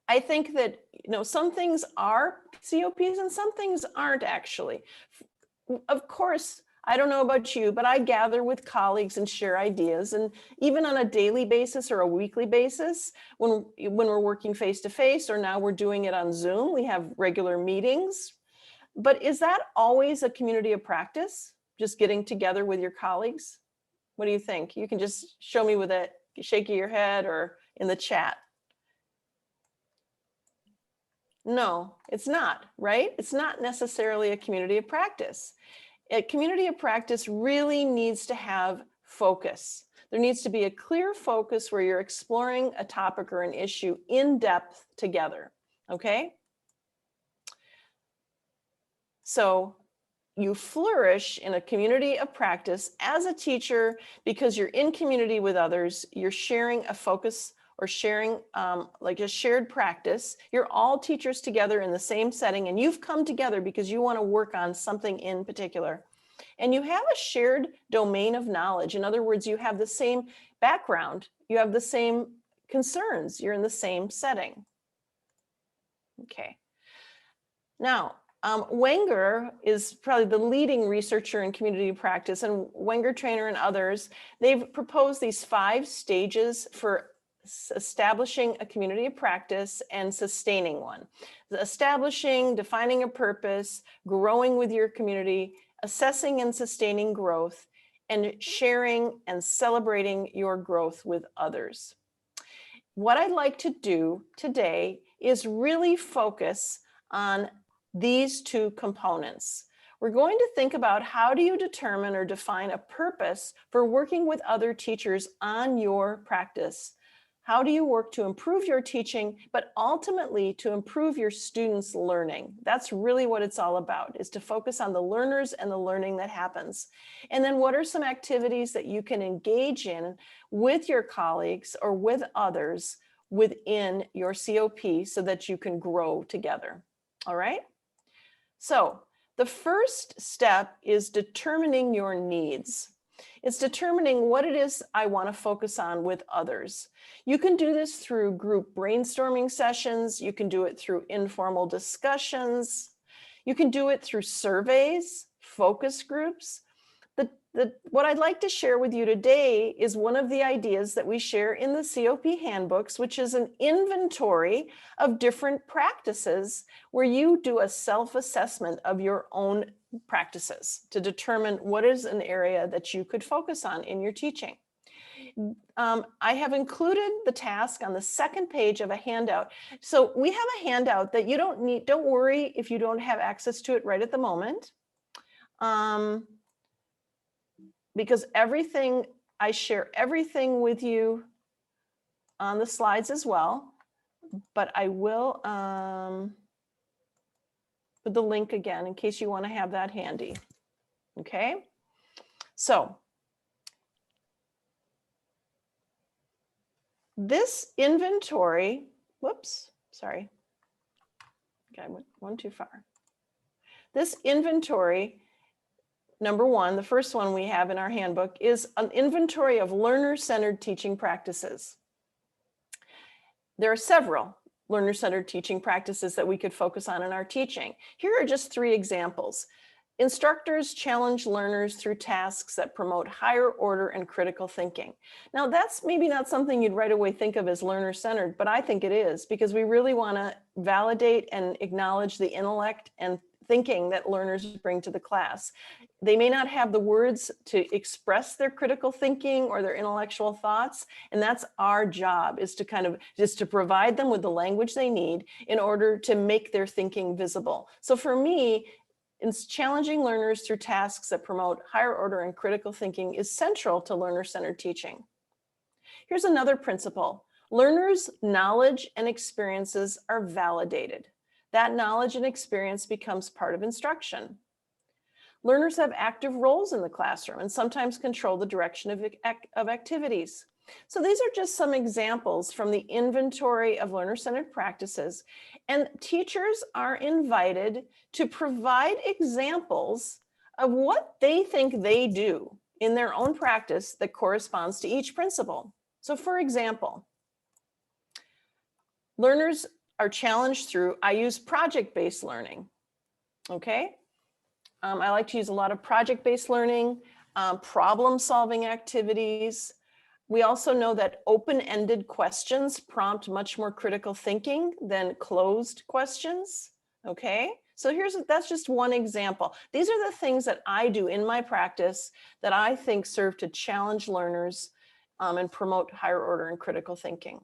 Speaker 1: I think that, some things are COPs and some things aren't actually. Of course, I don't know about you, but I gather with colleagues and share ideas. And even on a daily basis or a weekly basis, when we're working face-to-face, or now we're doing it on Zoom, we have regular meetings. But is that always a community of practice? Just getting together with your colleagues? What do you think? You can just show me with a shake of your head or in the chat. No, it's not, right? It's not necessarily a community of practice. A community of practice really needs to have focus. There needs to be a clear focus where you're exploring a topic or an issue in depth together, okay? So you flourish in a community of practice as a teacher because you're in community with others, you're sharing a focus or sharing like a shared practice. You're all teachers together in the same setting, and you've come together because you want to work on something in particular. And you have a shared domain of knowledge. In other words, you have the same background, you have the same concerns, you're in the same setting. Okay. Now, Wenger is probably the leading researcher in community practice, and Wenger Trainer and others, they've proposed these 5 stages for establishing a community of practice and sustaining one. Establishing, defining a purpose, growing with your community, assessing and sustaining growth, and sharing and celebrating your growth with others. What I'd like to do today is really focus on these 2 components. We're going to think about how do you determine or define a purpose for working with other teachers on your practice? How do you work to improve your teaching, but ultimately to improve your students' learning? That's really what it's all about, is to focus on the learners and the learning that happens. And then what are some activities that you can engage in with your colleagues or with others within your COP so that you can grow together? All right? So the first step is determining your needs. It's determining what it is I want to focus on with others. You can do this through group brainstorming sessions. You can do it through informal discussions. You can do it through surveys, focus groups. What I'd like to share with you today is one of the ideas that we share in the COP handbooks, which is an inventory of different practices where you do a self-assessment of your own practices to determine what is an area that you could focus on in your teaching. I have included the task on the second page of a handout. So we have a handout that you don't need. Don't worry if you don't have access to it right at the moment. Because I share everything with you on the slides as well, but I will put the link again in case you want to have that handy. Okay, so this inventory, whoops, sorry. Okay, I went one too far. This inventory, number 1, the first one we have in our handbook, is an inventory of learner-centered teaching practices. There are several learner-centered teaching practices that we could focus on in our teaching. Here are just 3 examples. Instructors challenge learners through tasks that promote higher order and critical thinking. Now, that's maybe not something you'd right away think of as learner-centered, but I think it is, because we really want to validate and acknowledge the intellect and thinking that learners bring to the class. They may not have the words to express their critical thinking or their intellectual thoughts, and that's our job, is to provide them with the language they need in order to make their thinking visible. So for me, challenging learners through tasks that promote higher order and critical thinking is central to learner-centered teaching. Here's another principle. Learners' knowledge and experiences are validated. That knowledge and experience becomes part of instruction. Learners have active roles in the classroom and sometimes control the direction of activities. So these are just some examples from the inventory of learner-centered practices, and teachers are invited to provide examples of what they think they do in their own practice that corresponds to each principle. So for example, learners are challenged through, I use project-based learning, okay? I like to use a lot of project-based learning, problem-solving activities. We also know that open-ended questions prompt much more critical thinking than closed questions, okay? So that's just one example. These are the things that I do in my practice that I think serve to challenge learners and promote higher order and critical thinking.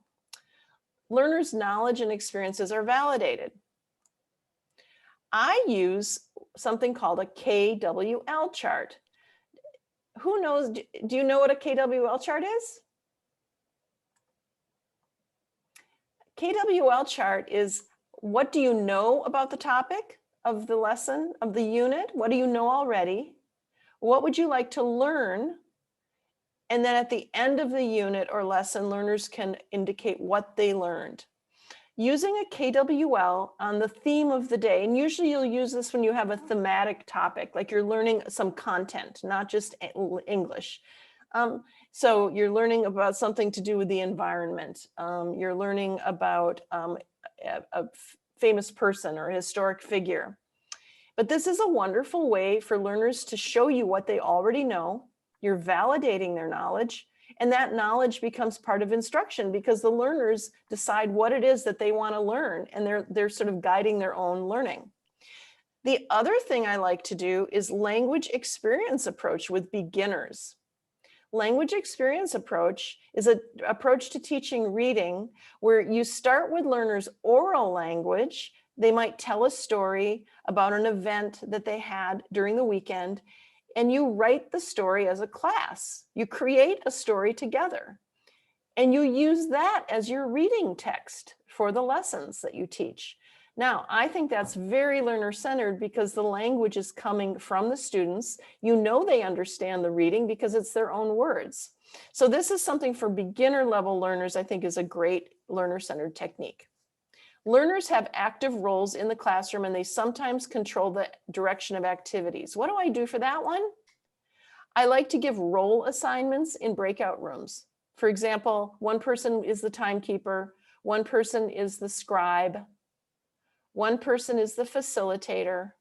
Speaker 1: Learners' knowledge and experiences are validated. I use something called a KWL chart. Who knows, do you know what a KWL chart is? KWL chart is, what do you know about the topic of the lesson, of the unit? What do you know already? What would you like to learn? And then at the end of the unit or lesson, learners can indicate what they learned. Using a KWL on the theme of the day, and usually you'll use this when you have a thematic topic, like you're learning some content, not just English. So you're learning about something to do with the environment. You're learning about a famous person or a historic figure. But this is a wonderful way for learners to show you what they already know. You're validating their knowledge, and that knowledge becomes part of instruction because the learners decide what it is that they want to learn, and they're sort of guiding their own learning. The other thing I like to do is language experience approach with beginners. Language experience approach is an approach to teaching reading where you start with learners' oral language. They might tell a story about an event that they had during the weekend, and you write the story as a class. You create a story together, and you use that as your reading text for the lessons that you teach. Now, I think that's very learner-centered because the language is coming from the students. You know they understand the reading because it's their own words. So this is something for beginner level learners, I think is a great learner-centered technique. Learners have active roles in the classroom and they sometimes control the direction of activities. What do I do for that one? I like to give role assignments in breakout rooms. For example, one person is the timekeeper, one person is the scribe, one person is the facilitator,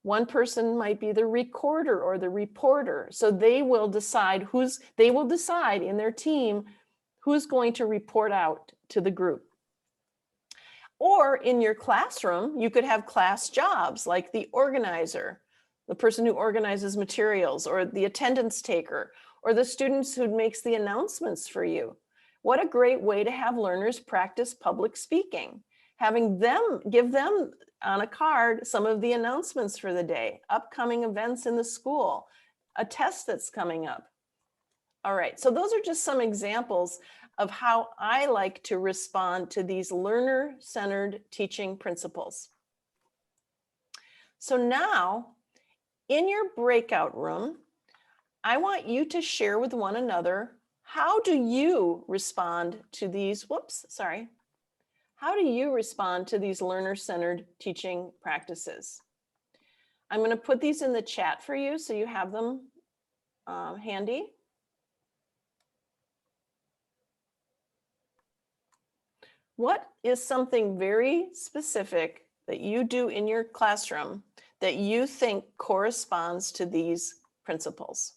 Speaker 1: one person might be the recorder or the reporter. So they will decide in their team who's going to report out to the group. Or in your classroom, you could have class jobs like the organizer, the person who organizes materials, or the attendance taker, or the students who makes the announcements for you. What a great way to have learners practice public speaking. Having them, give them on a card some of the announcements for the day, upcoming events in the school, a test that's coming up. All right, so those are just some examples of how I like to respond to these learner-centered teaching principles. So now, in your breakout room, I want you to share with one another, how do you respond to these, how do you respond to these learner-centered teaching practices? I'm going to put these in the chat for you so you have them handy. What is something very specific that you do in your classroom that you think corresponds to these principles?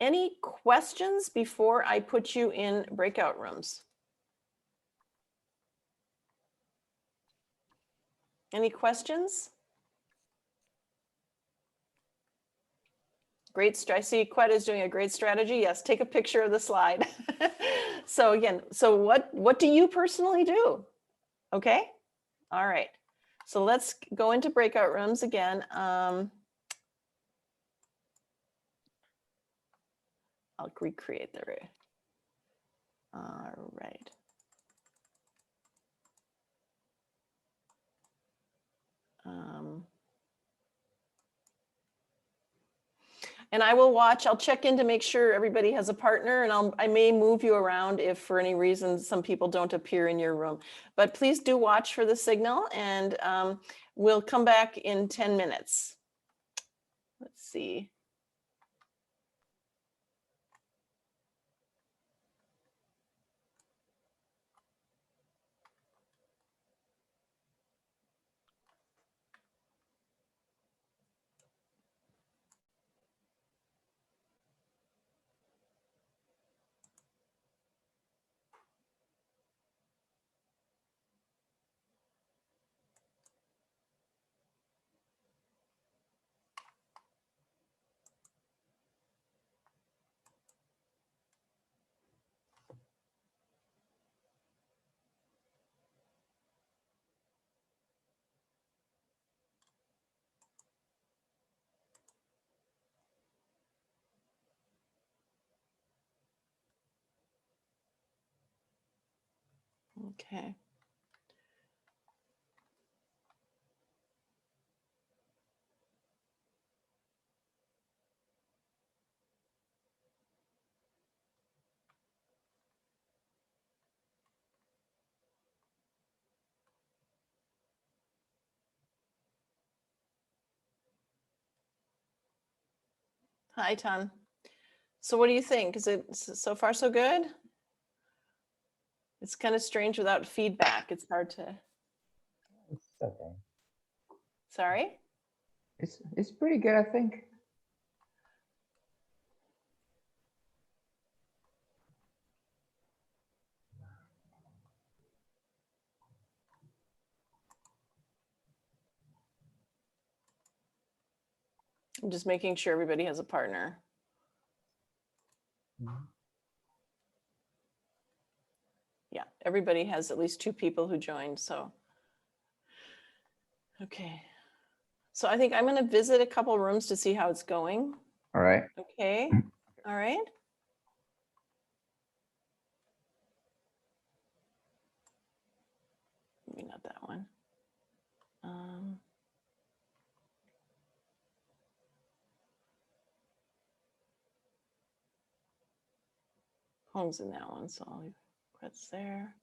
Speaker 1: Any questions before I put you in breakout rooms? Any questions? Great, I see Quyet is doing a great strategy. Yes, take a picture of the slide. So again, so what do you personally do? Okay, all right. So let's go into breakout rooms again. I'll recreate the array. All right. And I will watch, I'll check in to make sure everybody has a partner, and I may move you around if for any reason some people don't appear in your room. But please do watch for the signal, and we'll come back in 10 minutes. Let's see. Okay. Hi, Tan. So what do you think? Is it so far so good? It's kind of strange without feedback. It's hard to.
Speaker 3: It's okay.
Speaker 1: Sorry?
Speaker 3: It's pretty good, I think.
Speaker 1: I'm just making sure everybody has a partner. Yeah, everybody has at least 2 people who joined, so. Okay. So I think I'm going to visit a couple rooms to see how it's going.
Speaker 3: All right.
Speaker 1: Okay. All right. Maybe not that one. Home's in that one, so I'll leave Quet's there.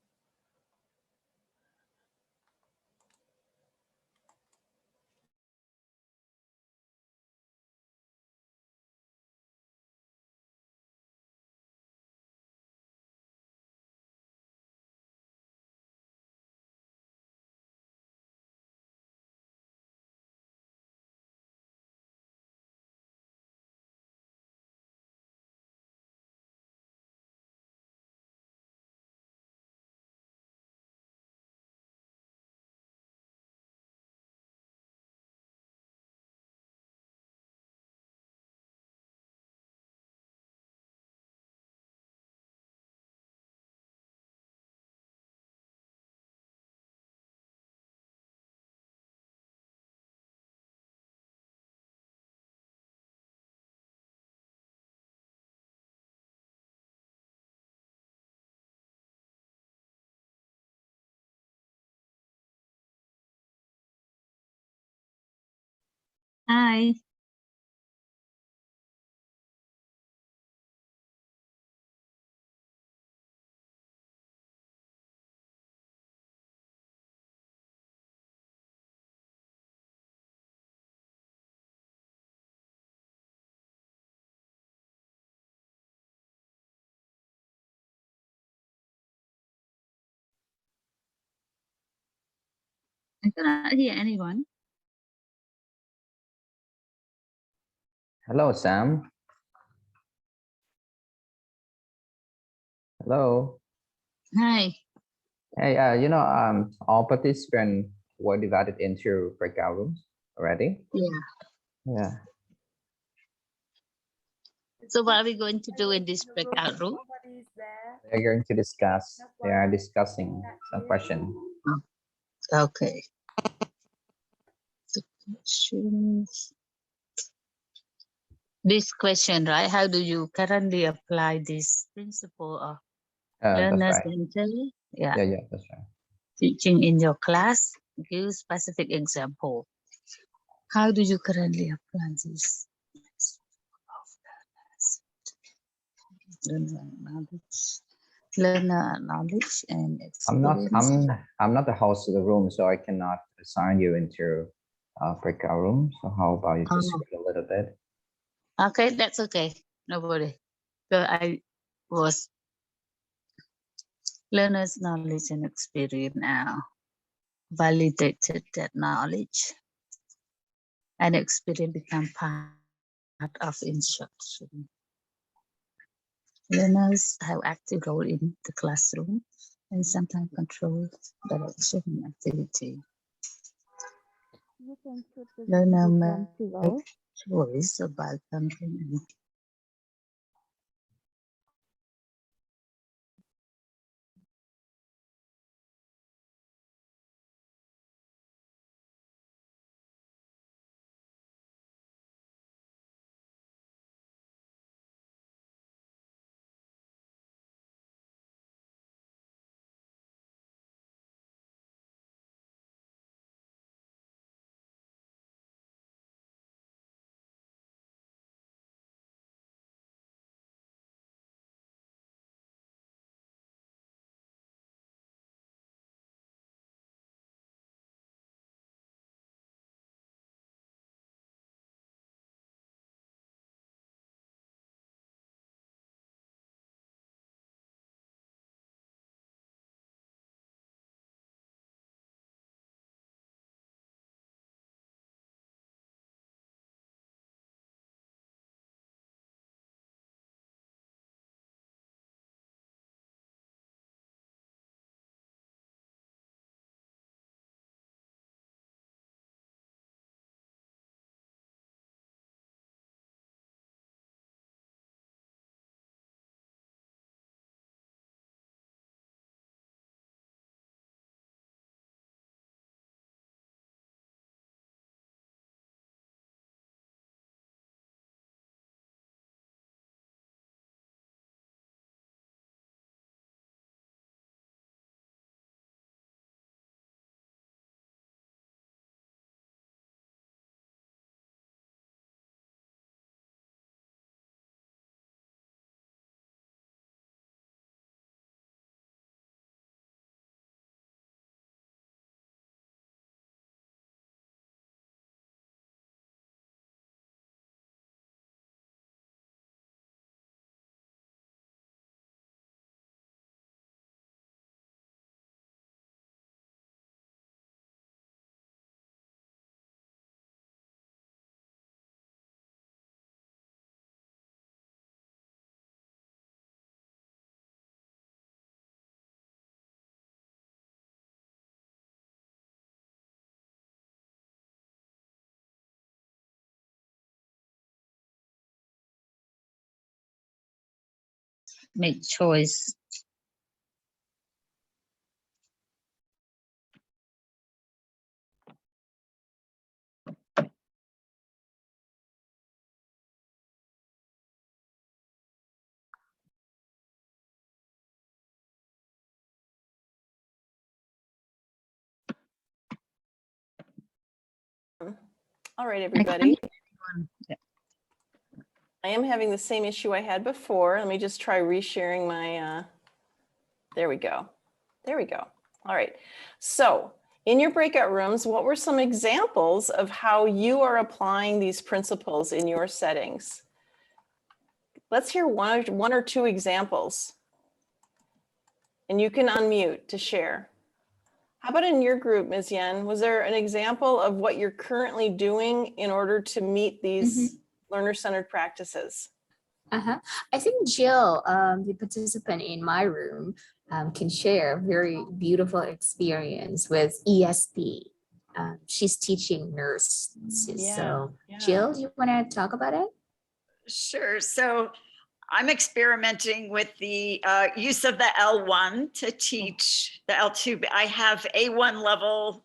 Speaker 8: Hi. I cannot hear anyone.
Speaker 3: Hello, Sam. Hello.
Speaker 8: Hi.
Speaker 3: Hey, all participants were divided into breakout rooms already.
Speaker 8: Yeah.
Speaker 3: Yeah.
Speaker 8: So what are we going to do in this breakout room?
Speaker 3: They're going to discuss. They are discussing some question.
Speaker 8: Okay. The questions. This question, right? How do you currently apply this principle of
Speaker 3: That's
Speaker 8: learner
Speaker 3: right.
Speaker 8: centered? Yeah.
Speaker 3: Yeah, that's right.
Speaker 8: Teaching in your class. Give specific example. How do you currently apply this? Learner knowledge and experience.
Speaker 3: I'm not the host of the room, so I cannot assign you into breakout room. So how about you just wait a little bit?
Speaker 8: Okay, that's okay. No worry. So I was learner's knowledge and experience now. Validated that knowledge and experience become part of instruction. Learners have active role in the classroom and sometimes control direction and activity. Learner make choice about something. make choice.
Speaker 1: All right, everybody.
Speaker 8: Yeah.
Speaker 1: I am having the same issue I had before. Let me just try resharing my, there we go. There we go. All right. So in your breakout rooms, what were some examples of how you are applying these principles in your settings? Let's hear one or two examples. And you can unmute to share. How about in your group, Ms. Yen? Was there an example of what you're currently doing in order to meet these learner-centered practices?
Speaker 4: I think Jill, the participant in my room, can share a very beautiful experience with ESP. She's teaching nurses. So Jill, do you want to talk about it?
Speaker 9: Sure. So I'm experimenting with the use of the L1 to teach the L2. I have A1 level,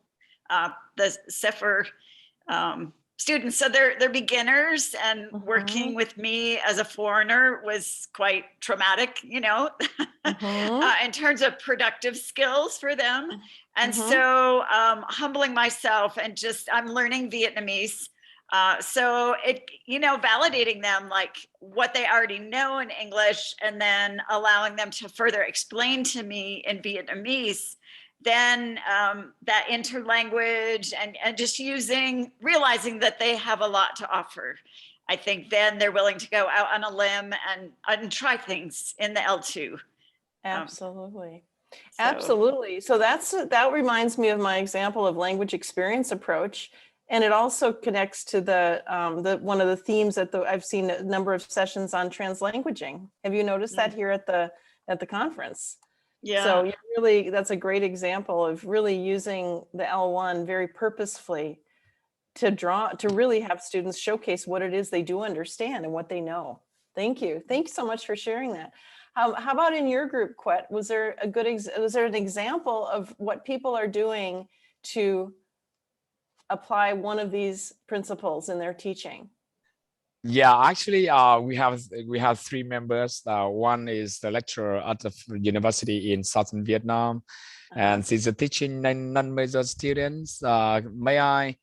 Speaker 9: the SEFR students. So they're beginners, and working with me as a foreigner was quite traumatic, you know, in terms of productive skills for them. And so humbling myself and just, I'm learning Vietnamese. So it, you know, validating them like what they already know in English, and then allowing them to further explain to me in Vietnamese, then that interlanguage and just realizing that they have a lot to offer. I think then they're willing to go out on a limb and try things in the L2.
Speaker 1: Absolutely. Absolutely. So that reminds me of my example of language experience approach. And it also connects to the one of the themes that I've seen a number of sessions on translanguaging. Have you noticed that here at the conference?
Speaker 9: Yeah.
Speaker 1: So you really, that's a great example of really using the L1 very purposefully to really have students showcase what it is they do understand and what they know. Thank you. Thank you so much for sharing that. How about in your group, Quyet? Was there an example of what people are doing to apply one of these principles in their teaching?
Speaker 5: Yeah, actually, we have three members. One is the lecturer at the university in Southern Vietnam, and she's teaching non-major students. May I,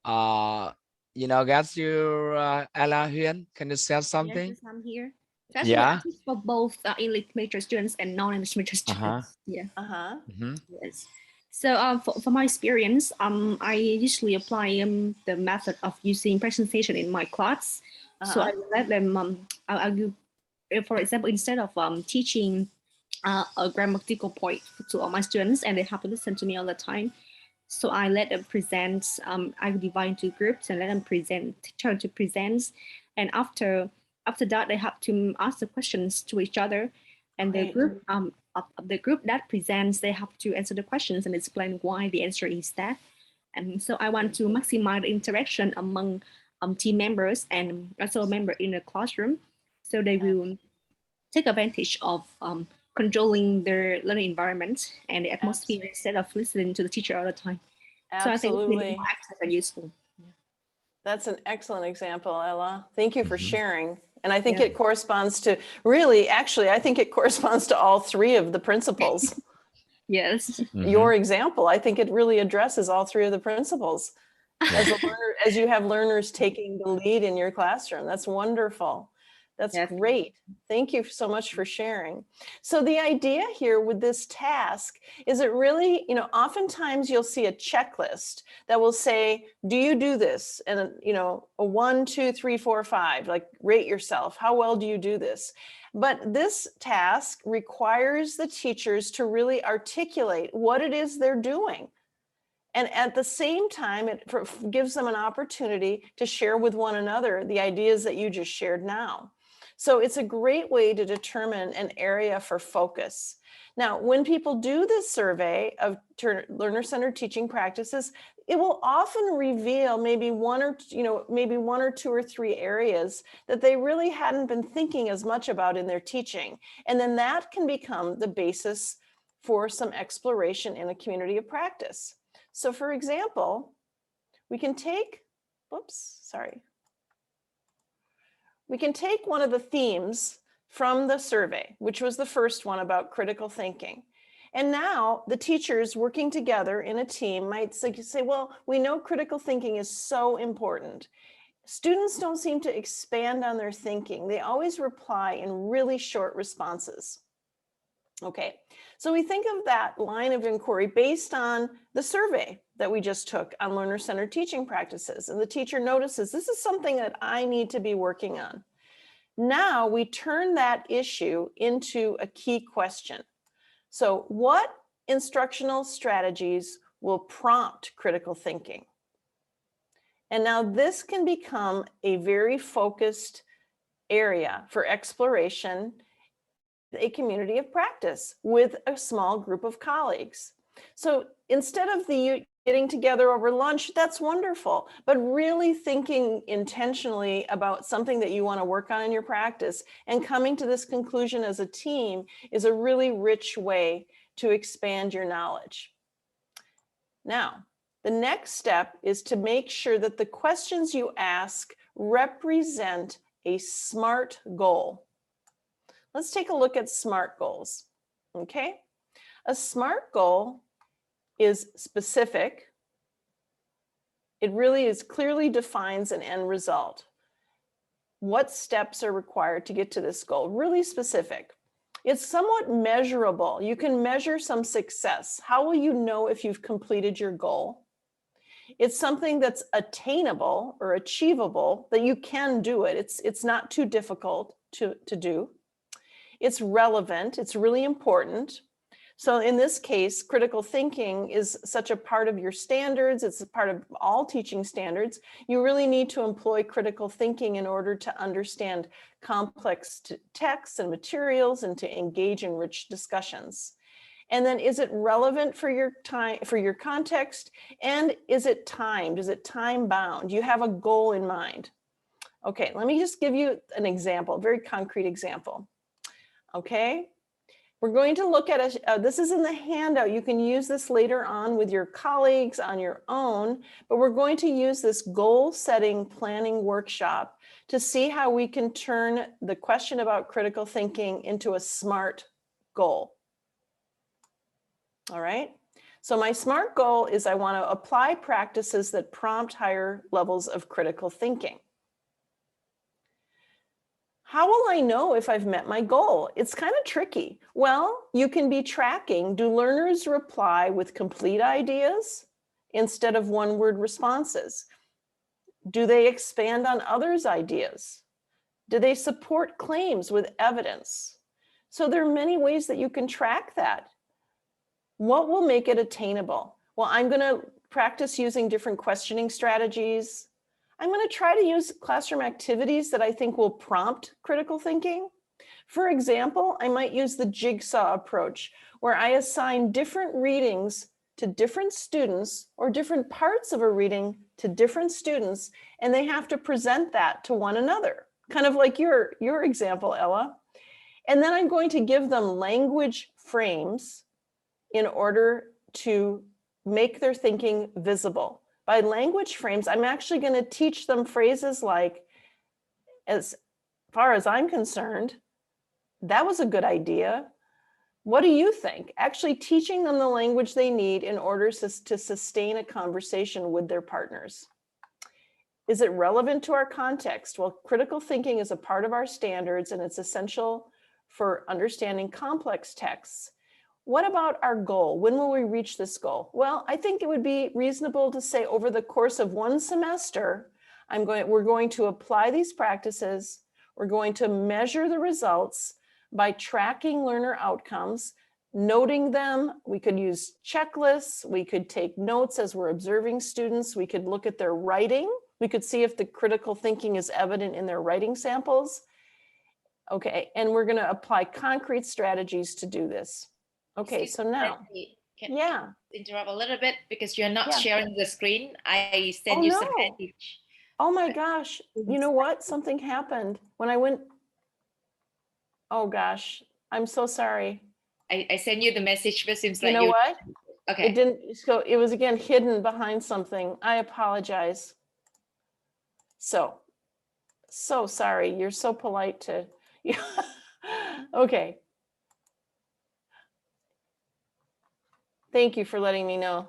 Speaker 5: get your Ella Huyên? Can you say something?
Speaker 10: Yes, I'm here. So actually, I teach for both English major students and non-English major students. Yes. So for my experience, I usually apply the method of using presentation in my class. So I let them, for example, instead of teaching a grammatical point to all my students, and they have to listen to me all the time. So I let them present, I divide into groups and let them turn to present. And after that, they have to ask the questions to each other. And the group the group that presents, they have to answer the questions and explain why the answer is that. And so I want to maximize the interaction among team members and also a member in the classroom. So they will take advantage of controlling their learning environment and the atmosphere instead of listening to the teacher all the time. So I think it's really more active and useful.
Speaker 1: That's an excellent example, Ella. Thank you for sharing. And I think it corresponds to I think it corresponds to all three of the principles.
Speaker 10: Yes.
Speaker 1: Your example, I think it really addresses all three of the principles. As you have learners taking the lead in your classroom. That's wonderful. That's great. Thank you so much for sharing. So the idea here with this task is it really, oftentimes you'll see a checklist that will say, do you do this? And, a 1, 2, 3, 4, 5, like rate yourself. How well do you do this? But this task requires the teachers to really articulate what it is they're doing. And at the same time, it gives them an opportunity to share with one another the ideas that you just shared now. So it's a great way to determine an area for focus. Now, when people do this survey of learner-centered teaching practices, it will often reveal maybe one or two or three areas that they really hadn't been thinking as much about in their teaching. And then that can become the basis for some exploration in a community of practice. So for example, we can take, we can take one of the themes from the survey, which was the first one about critical thinking. And now the teachers working together in a team might say, well, we know critical thinking is so important. Students don't seem to expand on their thinking. They always reply in really short responses. Okay, so we think of that line of inquiry based on the survey that we just took on learner-centered teaching practices. And the teacher notices this is something that I need to be working on. Now we turn that issue into a key question. So what instructional strategies will prompt critical thinking? And now this can become a very focused area for exploration, a community of practice with a small group of colleagues. So instead of getting together over lunch, that's wonderful, but really thinking intentionally about something that you want to work on in your practice and coming to this conclusion as a team is a really rich way to expand your knowledge. Now, the next step is to make sure that the questions you ask represent a SMART goal. Let's take a look at SMART goals, okay? A SMART goal is specific. It really is clearly defines an end result. What steps are required to get to this goal? Really specific. It's somewhat measurable. You can measure some success. How will you know if you've completed your goal? It's something that's attainable or achievable, that you can do it. It's not too difficult to do. It's relevant. It's really important. So in this case, critical thinking is such a part of your standards. It's a part of all teaching standards. You really need to employ critical thinking in order to understand complex texts and materials and to engage in rich discussions. And then is it relevant for your time, for your context? And is it timed? Is it time bound? You have a goal in mind. Okay, let me just give you an example, a very concrete example. Okay. We're going to look at this is in the handout. You can use this later on with your colleagues on your own, but we're going to use this goal setting planning workshop to see how we can turn the question about critical thinking into a SMART goal. All right. So my SMART goal is I want to apply practices that prompt higher levels of critical thinking. How will I know if I've met my goal? It's kind of tricky. Well, you can be tracking. Do learners reply with complete ideas instead of one-word responses? Do they expand on others' ideas? Do they support claims with evidence? So there are many ways that you can track that. What will make it attainable? Well, I'm going to practice using different questioning strategies. I'm going to try to use classroom activities that I think will prompt critical thinking. For example, I might use the jigsaw approach, where I assign different readings to different students or different parts of a reading to different students, and they have to present that to one another, kind of like your example, Ella. And then I'm going to give them language frames in order to make their thinking visible. By language frames, I'm actually going to teach them phrases like, as far as I'm concerned, that was a good idea. What do you think? Actually teaching them the language they need in order to sustain a conversation with their partners. Is it relevant to our context? Well, critical thinking is a part of our standards and it's essential for understanding complex texts. What about our goal? When will we reach this goal? Well, I think it would be reasonable to say over the course of one semester, we're going to apply these practices. We're going to measure the results by tracking learner outcomes, noting them. We could use checklists. We could take notes as we're observing students. We could look at their writing. We could see if the critical thinking is evident in their writing samples. Okay, and we're going to apply concrete strategies to do this. Okay,
Speaker 2: Excuse
Speaker 1: so
Speaker 2: me,
Speaker 1: now,
Speaker 2: Betsy, can
Speaker 1: yeah.
Speaker 2: interrupt a little bit because you're not
Speaker 1: Yeah.
Speaker 2: sharing the screen. I
Speaker 1: Oh,
Speaker 2: sent you some
Speaker 1: no.
Speaker 2: message.
Speaker 1: Oh my gosh, you know what? Something happened when I went. Oh gosh, I'm so sorry.
Speaker 2: I sent you the message, but it seems
Speaker 1: You
Speaker 2: like
Speaker 1: know
Speaker 2: you.
Speaker 1: what?
Speaker 2: Okay.
Speaker 1: It didn't, so it was again hidden behind something. I apologize. So sorry. You're so polite to, okay. Thank you for letting me know.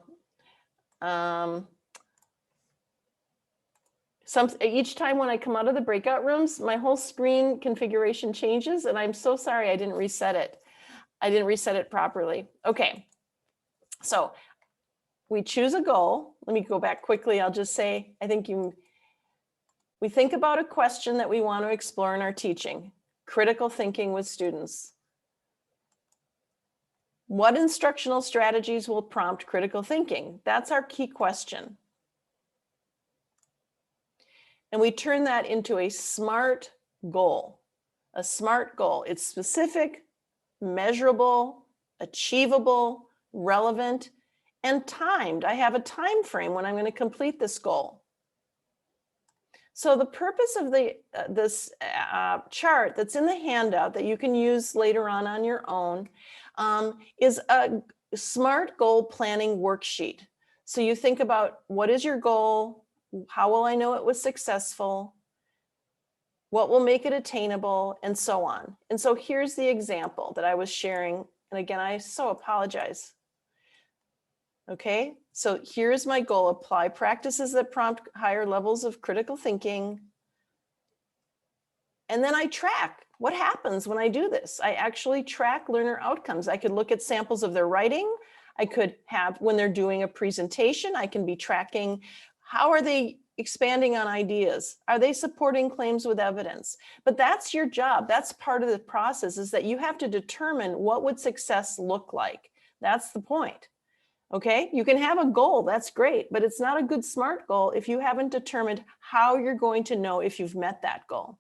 Speaker 1: Each time when I come out of the breakout rooms, my whole screen configuration changes, and I'm so sorry I didn't reset it. I didn't reset it properly. Okay, so we choose a goal. Let me go back quickly. I'll just say, we think about a question that we want to explore in our teaching, critical thinking with students. What instructional strategies will prompt critical thinking? That's our key question. And we turn that into a SMART goal. A SMART goal. It's specific, measurable, achievable, relevant, and timed. I have a time frame when I'm going to complete this goal. So the purpose of this chart that's in the handout that you can use later on your own is a SMART goal planning worksheet. So you think about, what is your goal? How will I know it was successful? What will make it attainable, and so on. And so here's the example that I was sharing. And again, I so apologize. Okay, so here's my goal: apply practices that prompt higher levels of critical thinking. And then I track what happens when I do this. I actually track learner outcomes. I could look at samples of their writing. I could have, when they're doing a presentation, I can be tracking, how are they expanding on ideas? Are they supporting claims with evidence? But that's your job. That's part of the process, is that you have to determine what would success look like. That's the point. Okay, you can have a goal, that's great, but it's not a good SMART goal if you haven't determined how you're going to know if you've met that goal.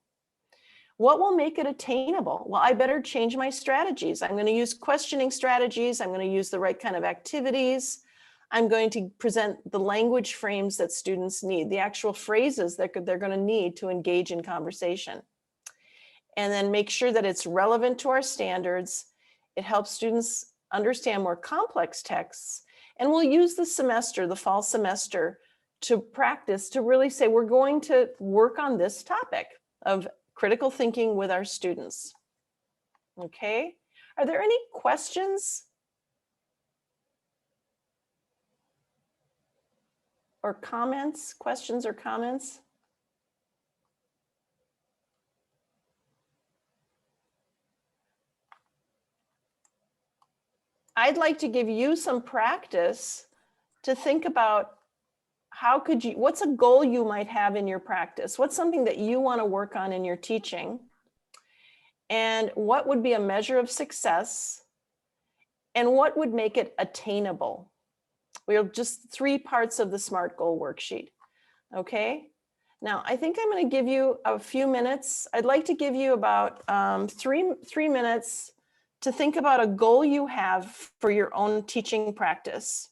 Speaker 1: What will make it attainable? Well, I better change my strategies. I'm going to use questioning strategies. I'm going to use the right kind of activities. I'm going to present the language frames that students need, the actual phrases that they're going to need to engage in conversation. And then make sure that it's relevant to our standards. It helps students understand more complex texts. And we'll use the semester, the fall semester, to practice, to really say, we're going to work on this topic of critical thinking with our students. Okay, are there any questions or comments? Questions or comments? I'd like to give you some practice to think about, how could you, what's a goal you might have in your practice? What's something that you want to work on in your teaching? And what would be a measure of success? And what would make it attainable? We're just 3 parts of the SMART goal worksheet. Okay. Now, I think I'm going to give you a few minutes. I'd like to give you about 3 minutes to think about a goal you have for your own teaching practice.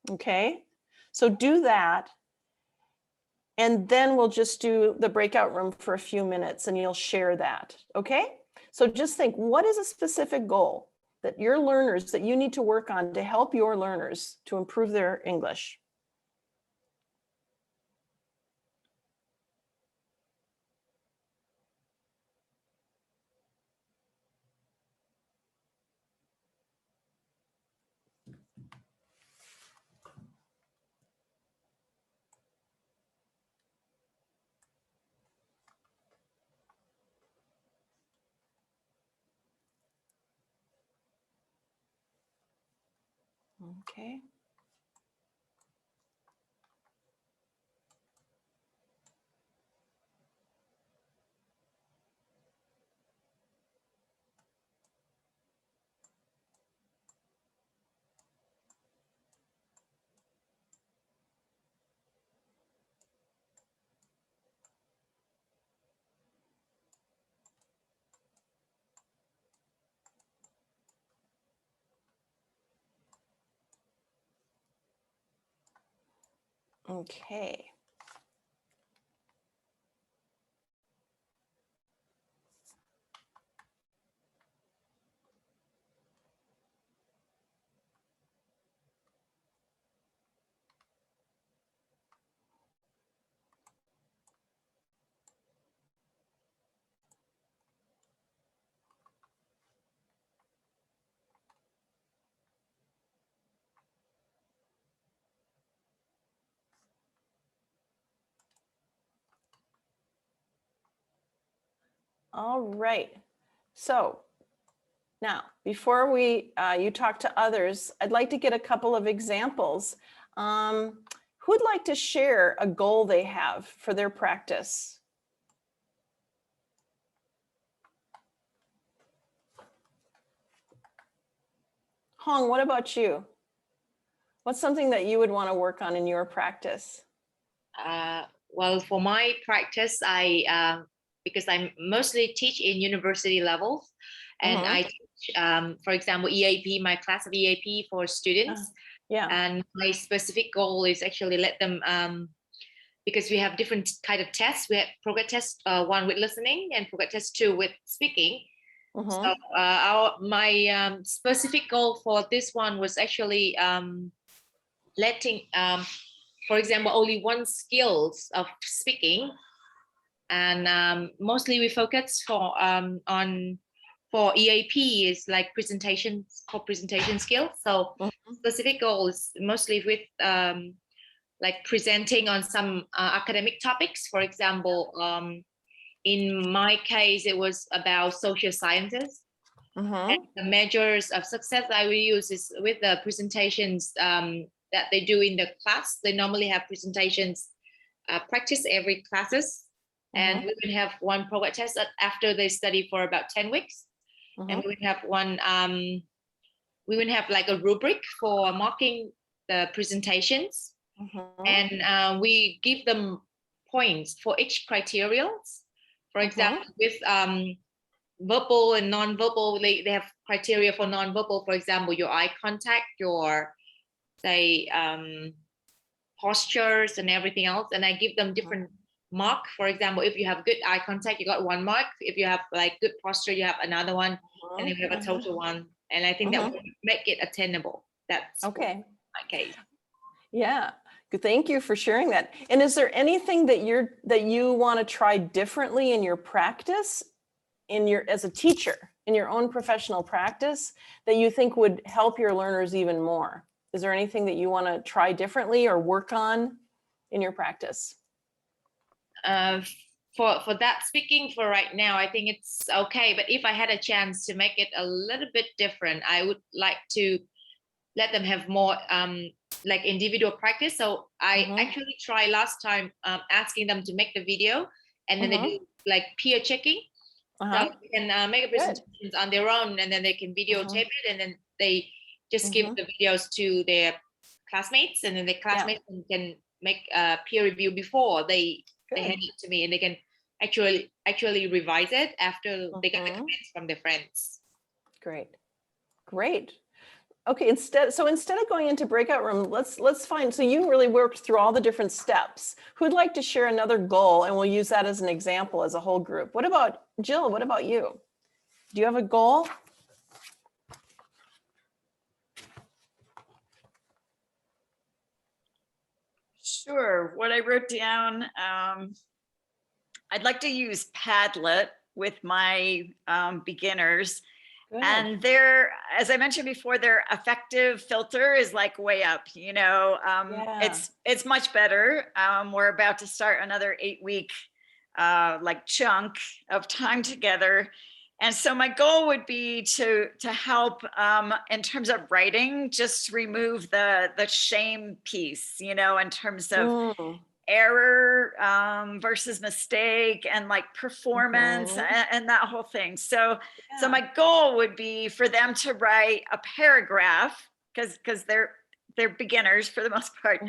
Speaker 1: Okay, so do that. And then we'll just do the breakout room for a few minutes and you'll share that. Okay, so just think, what is a specific goal that your learners, that you need to work on to help your learners to improve their English? Okay. Okay. All right. So now, before you talk to others, I'd like to get a couple of examples. Who'd like to share a goal they have for their practice? Hong, what about you? What's something that you would want to work on in your practice?
Speaker 2: Well, for my practice, because I mostly teach in university levels, and I teach, for example, EAP, my class of EAP for students.
Speaker 1: Yeah.
Speaker 2: And my specific goal is actually let them, because we have different kind of tests. We have progress test 1 with listening and progress test 2 with speaking. So my specific goal for this one was actually letting, for example, only 1 skills of speaking, and mostly we focus for EAP is like presentation skills. So specific goals mostly with like presenting on some academic topics. For example, in my case, it was about social sciences. And the measures of success I will use is with the presentations that they do in the class. They normally have presentations practice every classes. And we would have 1 progress test after they study for about 10 weeks. And we would have we would have like a rubric for marking the presentations. And we give them points for each criteria. For example, with verbal and non-verbal, they have criteria for non-verbal. For example, your eye contact, your say postures and everything else. And I give them different mark. For example, if you have good eye contact, you got 1 mark. If you have like good posture, you have another one. And then we have a total 1. And I think that would make it attainable. That's
Speaker 1: okay.
Speaker 2: My case.
Speaker 1: Yeah. Thank you for sharing that. And is there anything that you want to try differently in your practice, as a teacher, in your own professional practice, that you think would help your learners even more? Is there anything that you want to try differently or work on in your practice?
Speaker 2: For that, speaking for right now, I think it's okay. But if I had a chance to make it a little bit different, I would like to let them have more like individual practice. So I actually tried last time asking them to make the video, and then they do like peer checking. So they can make a presentations on their own, and then they can videotape it, and then they just give the videos to their classmates, and then the classmates can make a peer review before they hand it to me, and they can actually revise it after they get the comments from their friends.
Speaker 1: Great. Okay, instead of going into breakout room, let's find, so you really worked through all the different steps. Who'd like to share another goal, and we'll use that as an example as a whole group? What about Jill? What about you? Do you have a goal?
Speaker 9: Sure. What I wrote down, I'd like to use Padlet with my beginners.
Speaker 1: Good.
Speaker 9: And as I mentioned before, their affective filter is like way up, it's much better. We're about to start another 8-week like chunk of time together. And so my goal would be to help in terms of writing, just remove the shame piece, in terms of error versus mistake and like performance and that whole thing. So my goal would be for them to write a paragraph, because they're beginners for the most part,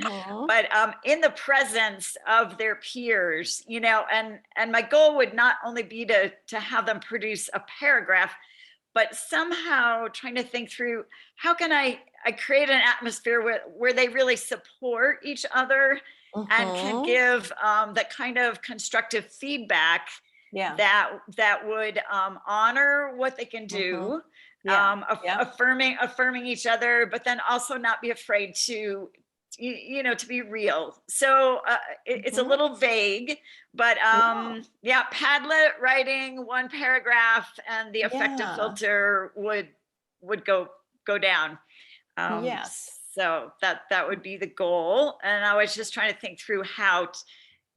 Speaker 9: but in the presence of their peers, and my goal would not only be to have them produce a paragraph, but somehow trying to think through how can I create an atmosphere where they really support each other and can give that kind of constructive feedback that would honor what they can do, affirming each other, but then also not be afraid to to be real. So it's a little vague, but yeah, Padlet writing one paragraph and the effective filter would go down.
Speaker 1: Yes.
Speaker 9: So that would be the goal. And I was just trying to think through how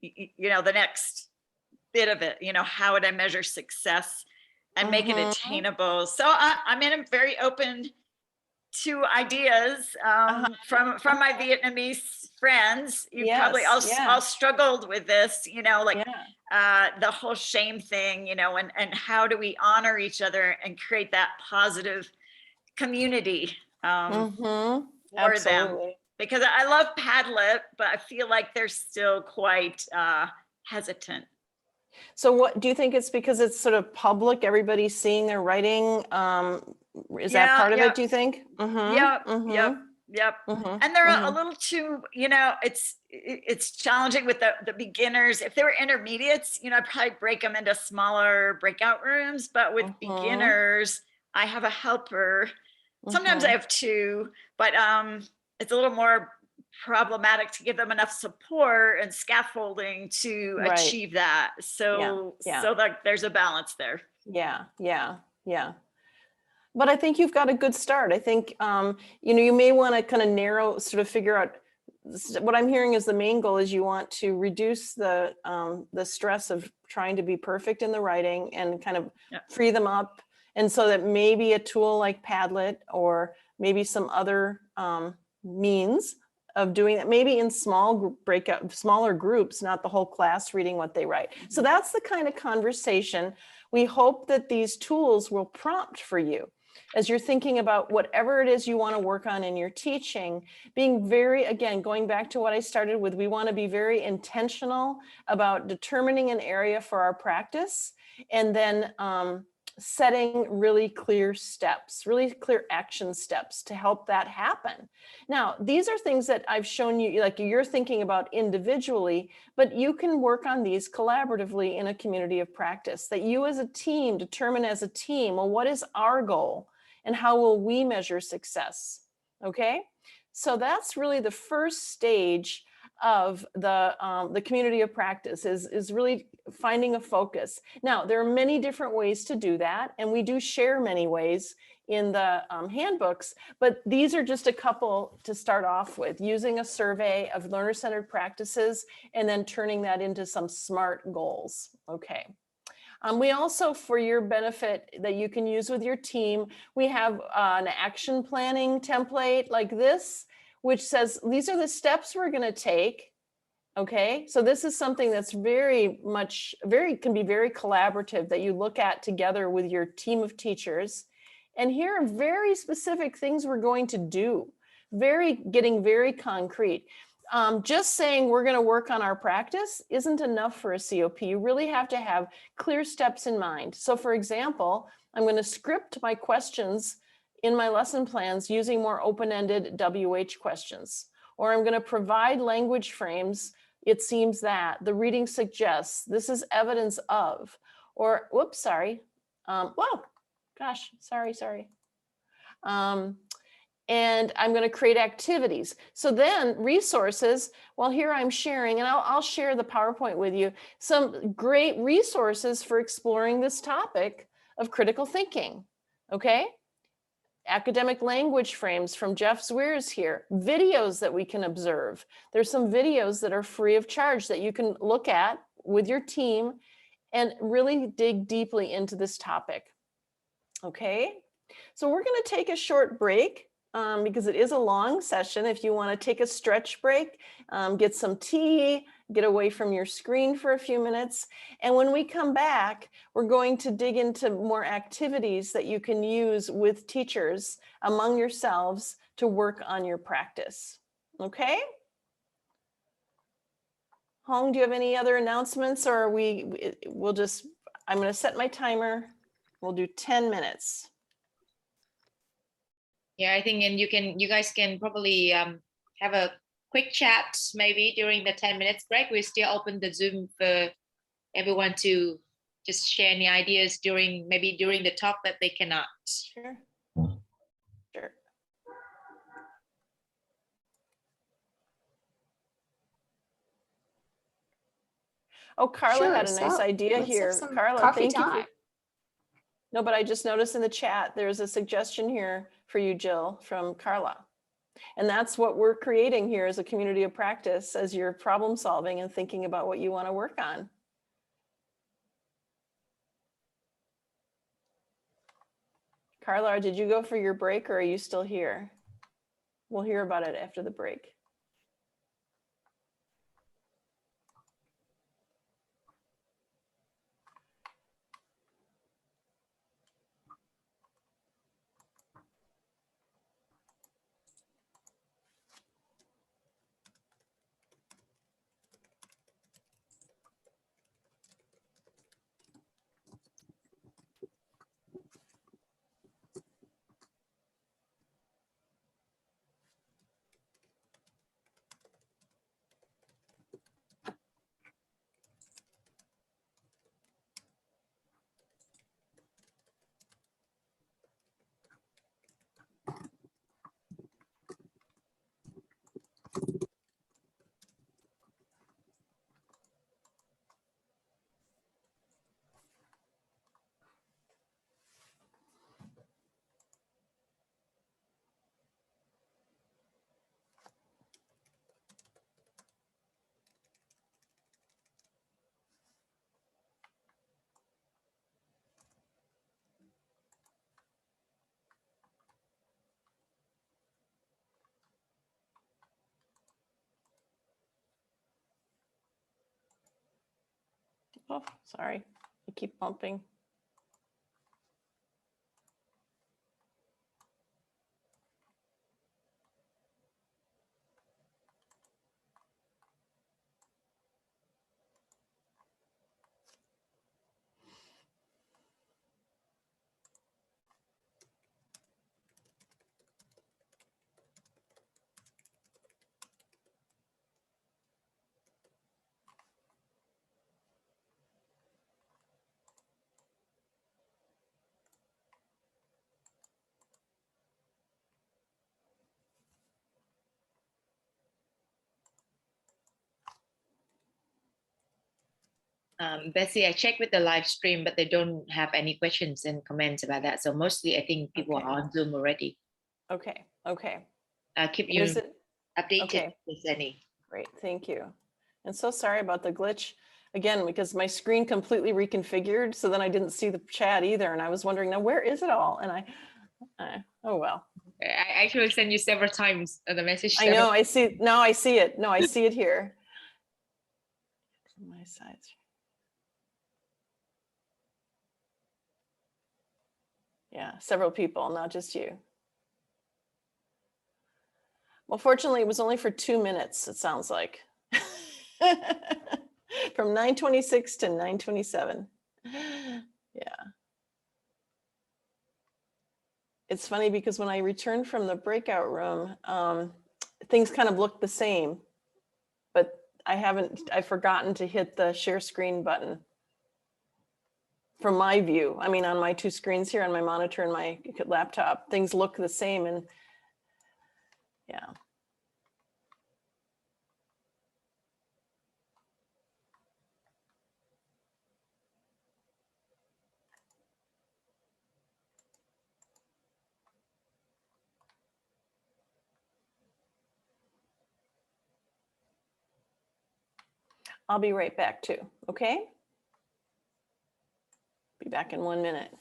Speaker 9: the next bit of it, how would I measure success and make it attainable? So I'm very open to ideas from my Vietnamese friends. You probably all struggled with this, the whole shame thing, and how do we honor each other and create that positive community for them? Because I love Padlet, but I feel like they're still quite hesitant.
Speaker 1: So what do you think? It's because it's sort of public, everybody's seeing their writing? Is that part of it, do you think?
Speaker 9: Yep. And they're a little too, it's challenging with the beginners. If they were intermediates, I'd probably break them into smaller breakout rooms, but with beginners, I have a helper. Sometimes I have two, but it's a little more problematic to give them enough support and scaffolding to achieve that. So that there's a balance there.
Speaker 1: Yeah. But I think you've got a good start. I think, you may want to kind of narrow, sort of figure out what I'm hearing is the main goal is you want to reduce the stress of trying to be perfect in the writing and kind of free them up. And so that maybe a tool like Padlet or maybe some other means of doing that, maybe in smaller groups, not the whole class reading what they write. So that's the kind of conversation we hope that these tools will prompt for you as you're thinking about whatever it is you want to work on in your teaching, being again, going back to what I started with, we want to be very intentional about determining an area for our practice and then setting really clear steps, really clear action steps to help that happen. Now, these are things that I've shown you, like you're thinking about individually, but you can work on these collaboratively in a community of practice, that you as a team determine as a team, well, what is our goal and how will we measure success? Okay, so that's really the first stage of the community of practice is really finding a focus. Now, there are many different ways to do that, and we do share many ways in the handbooks, but these are just a couple to start off with, using a survey of learner-centered practices and then turning that into some SMART goals. Okay. We also, for your benefit that you can use with your team, we have an action planning template like this, which says, these are the steps we're going to take. Okay, so this is something that's can be very collaborative that you look at together with your team of teachers. And here are very specific things we're going to do, getting very concrete. Just saying we're going to work on our practice isn't enough for a COP. You really have to have clear steps in mind. So for example, I'm going to script my questions in my lesson plans using more open-ended WH questions, or I'm going to provide language frames. It seems that the reading suggests, this is evidence of, or whoops, sorry. Sorry. And I'm going to create activities. So then resources, well, here I'm sharing, and I'll share the PowerPoint with you, some great resources for exploring this topic of critical thinking. Okay. Academic language frames from Jeff Zweers here, videos that we can observe. There's some videos that are free of charge that you can look at with your team and really dig deeply into this topic. Okay, so we're going to take a short break because it is a long session. If you want to take a stretch break, get some tea, get away from your screen for a few minutes. And when we come back, we're going to dig into more activities that you can use with teachers among yourselves to work on your practice. Okay? Hong, do you have any other announcements, or we'll just, I'm going to set my timer. We'll do 10 minutes.
Speaker 2: Yeah, I think, and you guys can probably have a quick chat maybe during the 10 minutes break. We still open the Zoom for everyone to just share any ideas during the talk that they cannot.
Speaker 1: Sure. Sure. Oh, Carla had a nice idea here. Carla, thank you. No, but I just noticed in the chat, there's a suggestion here for you, Jill, from Carla. And that's what we're creating here as a community of practice as you're problem solving and thinking about what you want to work on. Carla, did you go for your break or are you still here? We'll hear about it after the break. Oh, sorry, I keep bumping.
Speaker 2: Betsy, I checked with the live stream, but they don't have any questions and comments about that. So mostly I think people are on Zoom already.
Speaker 1: Okay, okay.
Speaker 2: Keep you updated
Speaker 1: Okay.
Speaker 2: if there's any.
Speaker 1: Great, thank you. And so sorry about the glitch. Again, because my screen completely reconfigured, so then I didn't see the chat either. And I was wondering, now where is it all? And oh well.
Speaker 2: I actually sent you several times the message.
Speaker 1: I know, I see, now I see it. No, I see it here. My sides. Yeah, several people, not just you. Well, fortunately, it was only for 2 minutes, it sounds like. From 9:26 to 9:27. Yeah. It's funny because when I returned from the breakout room, things kind of look the same, but I've forgotten to hit the share screen button. From my view, I mean, on my 2 screens here on my monitor and my laptop, things look the same, and yeah. I'll be right back too, okay? Be back in 1 minute.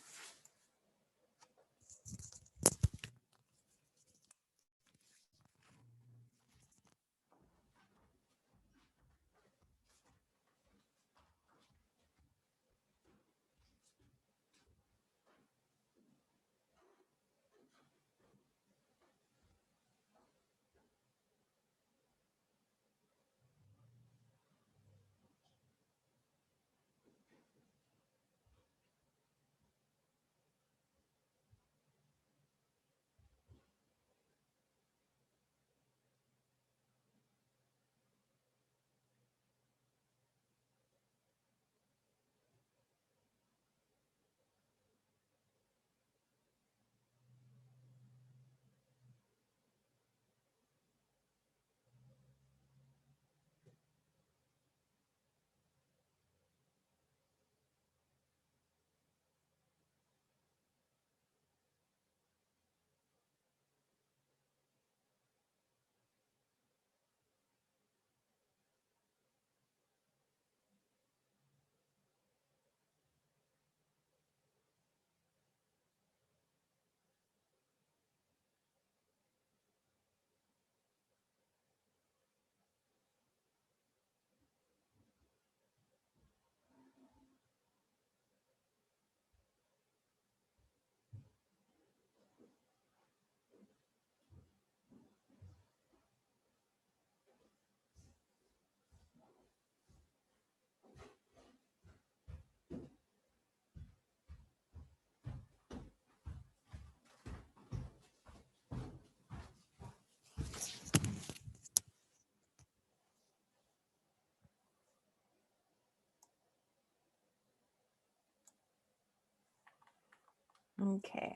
Speaker 1: Okay.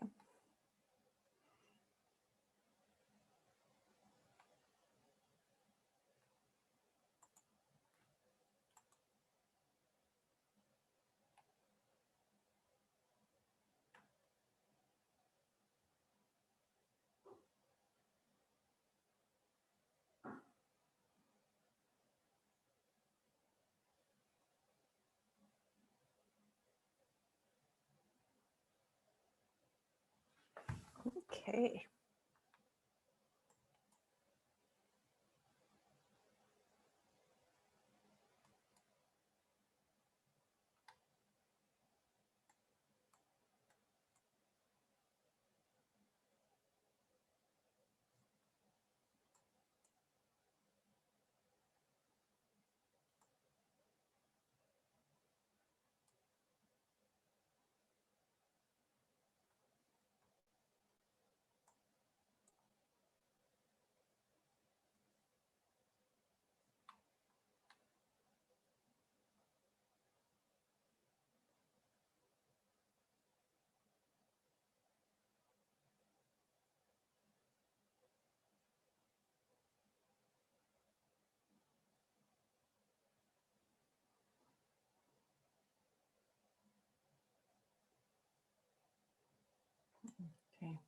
Speaker 1: Okay. Okay.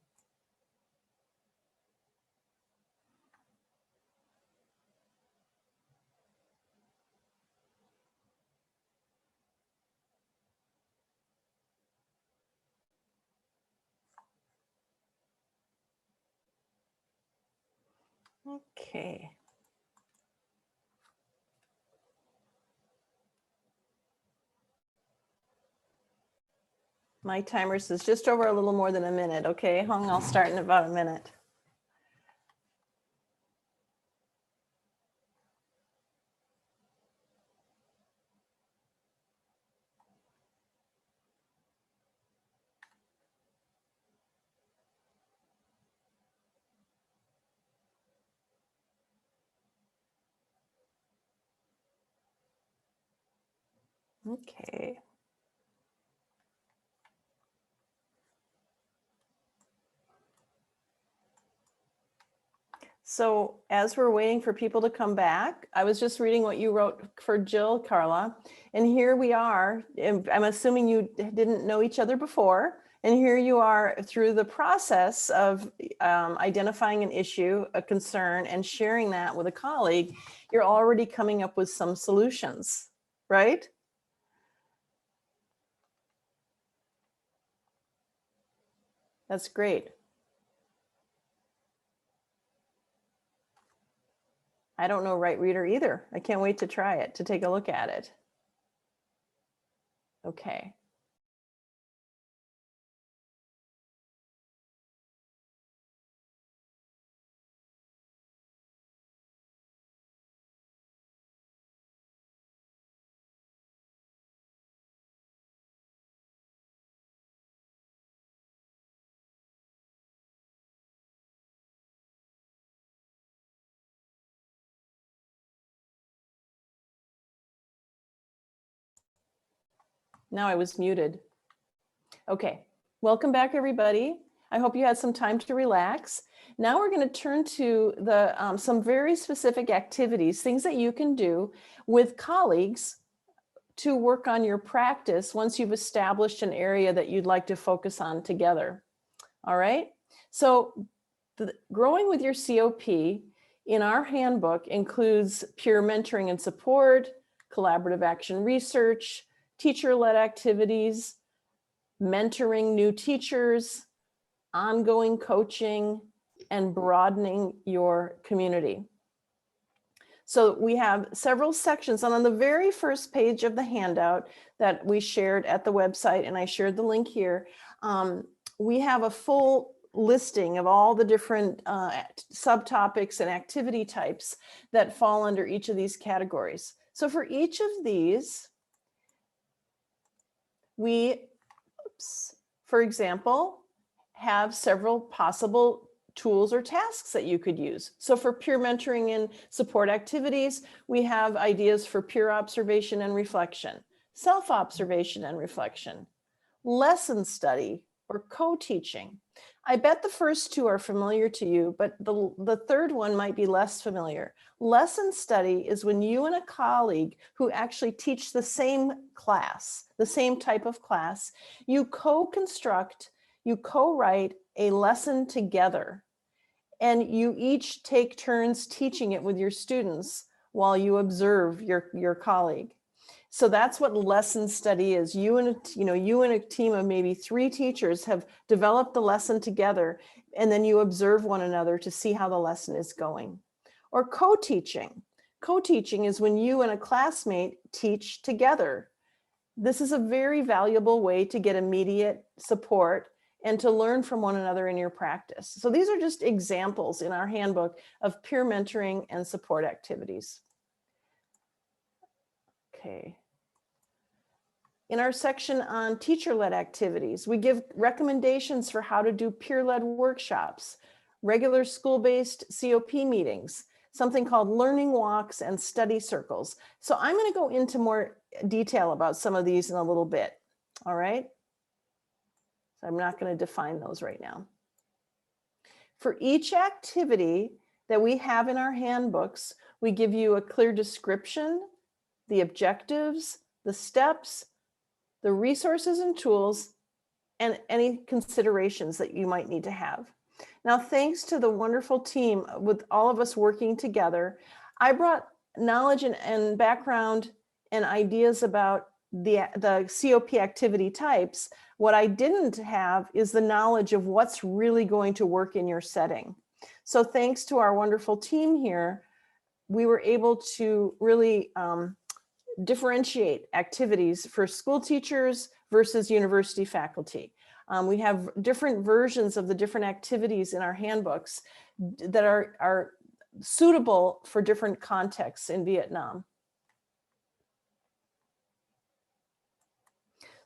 Speaker 1: Okay. My timer says just over a little more than a minute. Okay, Hong, I'll start in about a minute. Okay. So as we're waiting for people to come back, I was just reading what you wrote for Jill, Carla, and here we are. I'm assuming you didn't know each other before, and here you are through the process of identifying an issue, a concern, and sharing that with a colleague. You're already coming up with some solutions, right? That's great. I don't know Right Reader either. I can't wait to try it, to take a look at it. Okay. Now I was muted. Okay, welcome back everybody. I hope you had some time to relax. Now we're going to turn to the some very specific activities, things that you can do with colleagues to work on your practice once you've established an area that you'd like to focus on together. All right, so growing with your COP in our handbook includes peer mentoring and support, collaborative action research, teacher-led activities, mentoring new teachers, ongoing coaching, and broadening your community. So we have several sections, and on the very first page of the handout that we shared at the website, and I shared the link here, we have a full listing of all the different subtopics and activity types that fall under each of these categories. So for each of these, we, for example, have several possible tools or tasks that you could use. So for peer mentoring and support activities, we have ideas for peer observation and reflection, self-observation and reflection, lesson study or co-teaching. I bet the first two are familiar to you, but the third one might be less familiar. Lesson study is when you and a colleague who actually teach the same class, the same type of class, you co-construct, you co-write a lesson together, and you each take turns teaching it with your students while you observe your colleague. So that's what lesson study is. You and a team of maybe 3 teachers have developed the lesson together, and then you observe one another to see how the lesson is going. Or co-teaching. Co-teaching is when you and a classmate teach together. This is a very valuable way to get immediate support and to learn from one another in your practice. So these are just examples in our handbook of peer mentoring and support activities. Okay. In our section on teacher-led activities, we give recommendations for how to do peer-led workshops, regular school-based COP meetings, something called learning walks and study circles. So I'm going to go into more detail about some of these in a little bit. All right. So I'm not going to define those right now. For each activity that we have in our handbooks, we give you a clear description, the objectives, the steps, the resources and tools, and any considerations that you might need to have. Now, thanks to the wonderful team with all of us working together, I brought knowledge and background and ideas about the COP activity types. What I didn't have is the knowledge of what's really going to work in your setting. So thanks to our wonderful team here, we were able to really differentiate activities for school teachers versus university faculty. We have different versions of the different activities in our handbooks that are suitable for different contexts in Vietnam.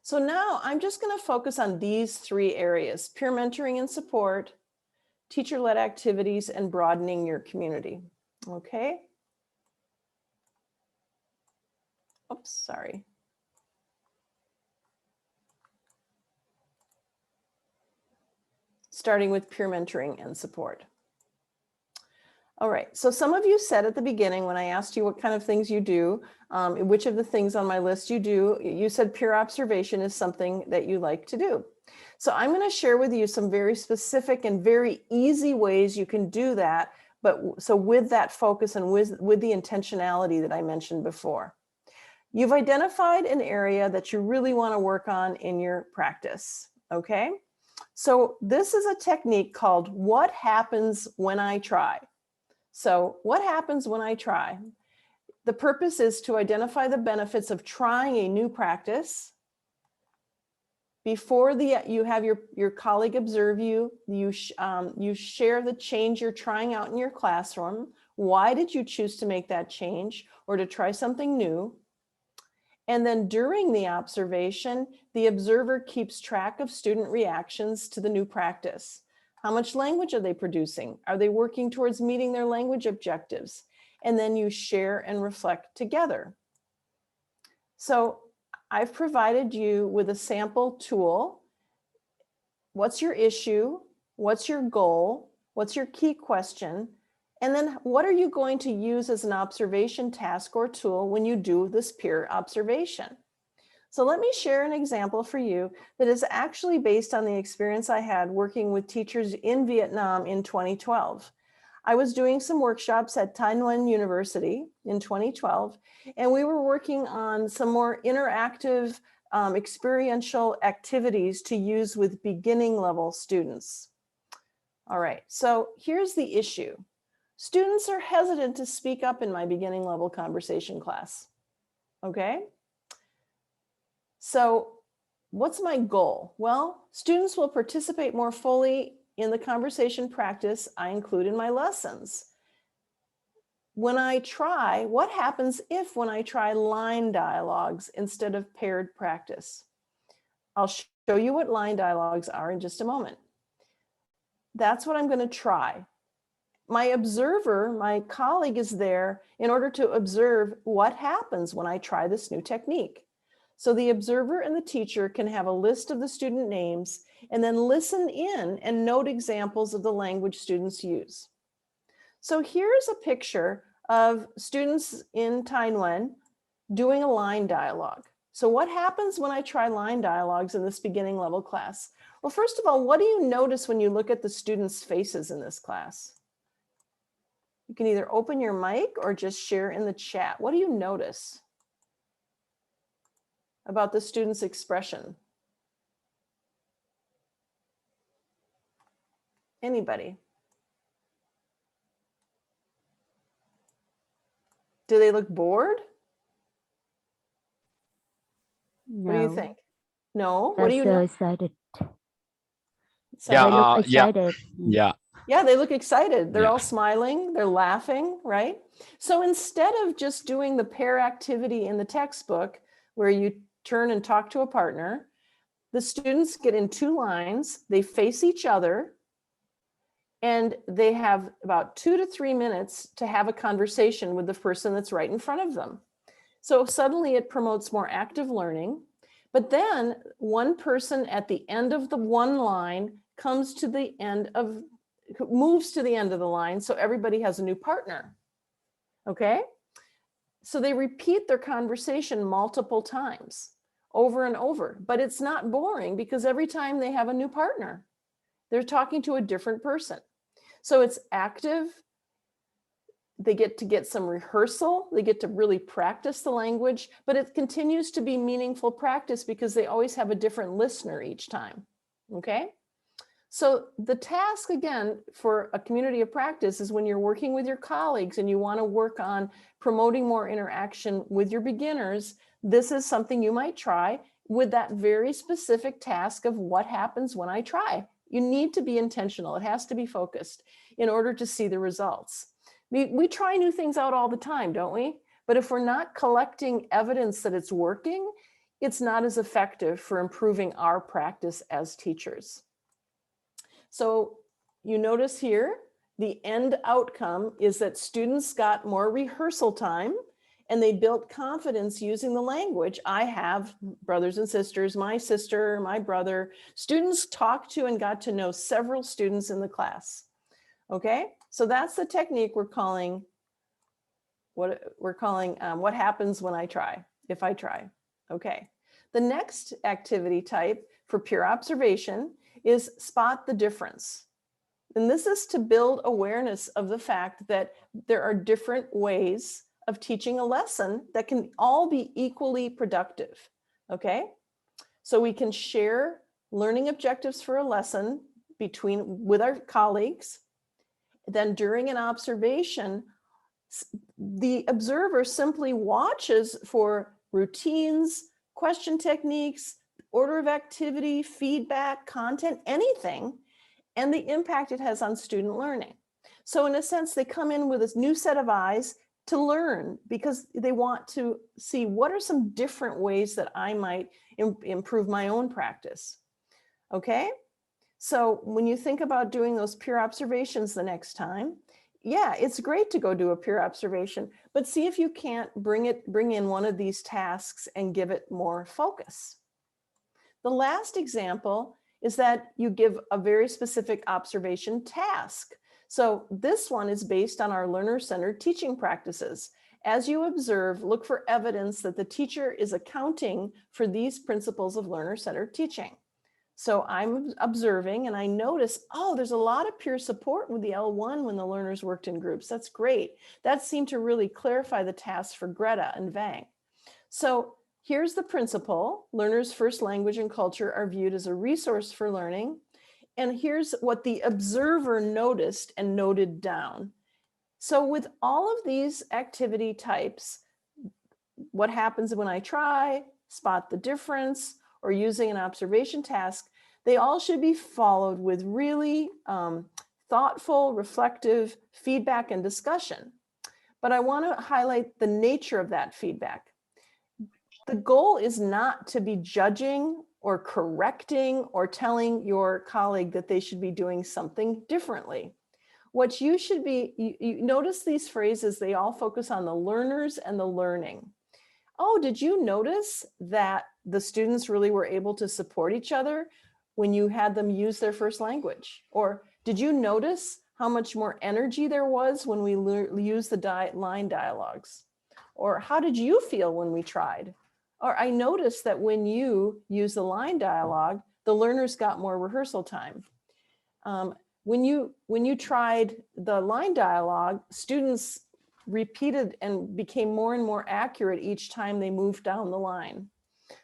Speaker 1: So now I'm just going to focus on these 3 areas: peer mentoring and support, teacher-led activities, and broadening your community. Okay. Oops, sorry. Starting with peer mentoring and support. All right, so some of you said at the beginning when I asked you what kind of things you do, which of the things on my list you do, you said peer observation is something that you like to do. So I'm going to share with you some very specific and very easy ways you can do that, but so with that focus and with the intentionality that I mentioned before. You've identified an area that you really want to work on in your practice, okay? So this is a technique called what happens when I try. So what happens when I try? The purpose is to identify the benefits of trying a new practice. Before you have your colleague observe you, you share the change you're trying out in your classroom. Why did you choose to make that change or to try something new? And then during the observation, the observer keeps track of student reactions to the new practice. How much language are they producing? Are they working towards meeting their language objectives? And then you share and reflect together. So I've provided you with a sample tool. What's your issue? What's your goal? What's your key question? And then what are you going to use as an observation task or tool when you do this peer observation? So let me share an example for you that is actually based on the experience I had working with teachers in Vietnam in 2012. I was doing some workshops at Thanh Nguyen University in 2012, and we were working on some more interactive experiential activities to use with beginning level students. All right, so here's the issue. Students are hesitant to speak up in my beginning level conversation class, okay? So what's my goal? Well, students will participate more fully in the conversation practice I include in my lessons. When I try, what happens if when I try line dialogues instead of paired practice? I'll show you what line dialogues are in just a moment. That's what I'm going to try. My observer, my colleague, is there in order to observe what happens when I try this new technique. So the observer and the teacher can have a list of the student names and then listen in and note examples of the language students use. So here's a picture of students in Thay Nguyen doing a line dialogue. So what happens when I try line dialogues in this beginning level class? Well, first of all, what do you notice when you look at the students' faces in this class? You can either open your mic or just share in the chat. What do you notice about the student's expression? Anybody? Do they look bored?
Speaker 11: No.
Speaker 1: What do you think? No? What
Speaker 11: They're
Speaker 1: do you
Speaker 11: so
Speaker 1: know?
Speaker 11: excited.
Speaker 5: Yeah,
Speaker 11: They look excited.
Speaker 5: yeah.
Speaker 1: Yeah, they look excited. They're
Speaker 5: Yeah.
Speaker 1: all smiling, they're laughing, right? So instead of just doing the pair activity in the textbook where you turn and talk to a partner, the students get in 2 lines, they face each other, and they have about 2 to 3 minutes to have a conversation with the person that's right in front of them. So suddenly it promotes more active learning, but then one person at the end of the one line comes to the end of, moves to the end of the line, so everybody has a new partner, okay? So they repeat their conversation multiple times, over and over, but it's not boring because every time they have a new partner, they're talking to a different person. So it's active. They get to get some rehearsal. They get to really practice the language, but it continues to be meaningful practice because they always have a different listener each time, okay? So the task, again, for a community of practice is when you're working with your colleagues and you want to work on promoting more interaction with your beginners, this is something you might try with that very specific task of what happens when I try. You need to be intentional. It has to be focused in order to see the results. We try new things out all the time, don't we? But if we're not collecting evidence that it's working, it's not as effective for improving our practice as teachers. So you notice here, the end outcome is that students got more rehearsal time and they built confidence using the language. I have brothers and sisters, my sister, my brother. Students talked to and got to know several students in the class. Okay, so that's the technique we're calling, what happens when I try, if I try. Okay, the next activity type for peer observation is spot the difference. And this is to build awareness of the fact that there are different ways of teaching a lesson that can all be equally productive, okay? So we can share learning objectives for a lesson with our colleagues. Then during an observation, the observer simply watches for routines, question techniques, order of activity, feedback, content, anything, and the impact it has on student learning. So in a sense, they come in with this new set of eyes to learn because they want to see what are some different ways that I might improve my own practice. Okay, so when you think about doing those peer observations the next time, yeah, it's great to go do a peer observation, but see if you can't bring in one of these tasks and give it more focus. The last example is that you give a very specific observation task. So this one is based on our learner-centered teaching practices. As you observe, look for evidence that the teacher is accounting for these principles of learner-centered teaching. So I'm observing and I notice, oh, there's a lot of peer support with the L1 when the learners worked in groups. That's great. That seemed to really clarify the task for Greta and Vang. So here's the principle. Learners' first language and culture are viewed as a resource for learning. And here's what the observer noticed and noted down. So with all of these activity types, what happens when I try, spot the difference, or using an observation task, they all should be followed with really thoughtful, reflective feedback and discussion. But I want to highlight the nature of that feedback. The goal is not to be judging or correcting or telling your colleague that they should be doing something differently. What you should be, you notice these phrases, they all focus on the learners and the learning. Oh, did you notice that the students really were able to support each other when you had them use their first language? Or did you notice how much more energy there was when we used the line dialogues? Or how did you feel when we tried? Or I noticed that when you use the line dialogue, the learners got more rehearsal time. When you tried the line dialogue, students repeated and became more and more accurate each time they moved down the line.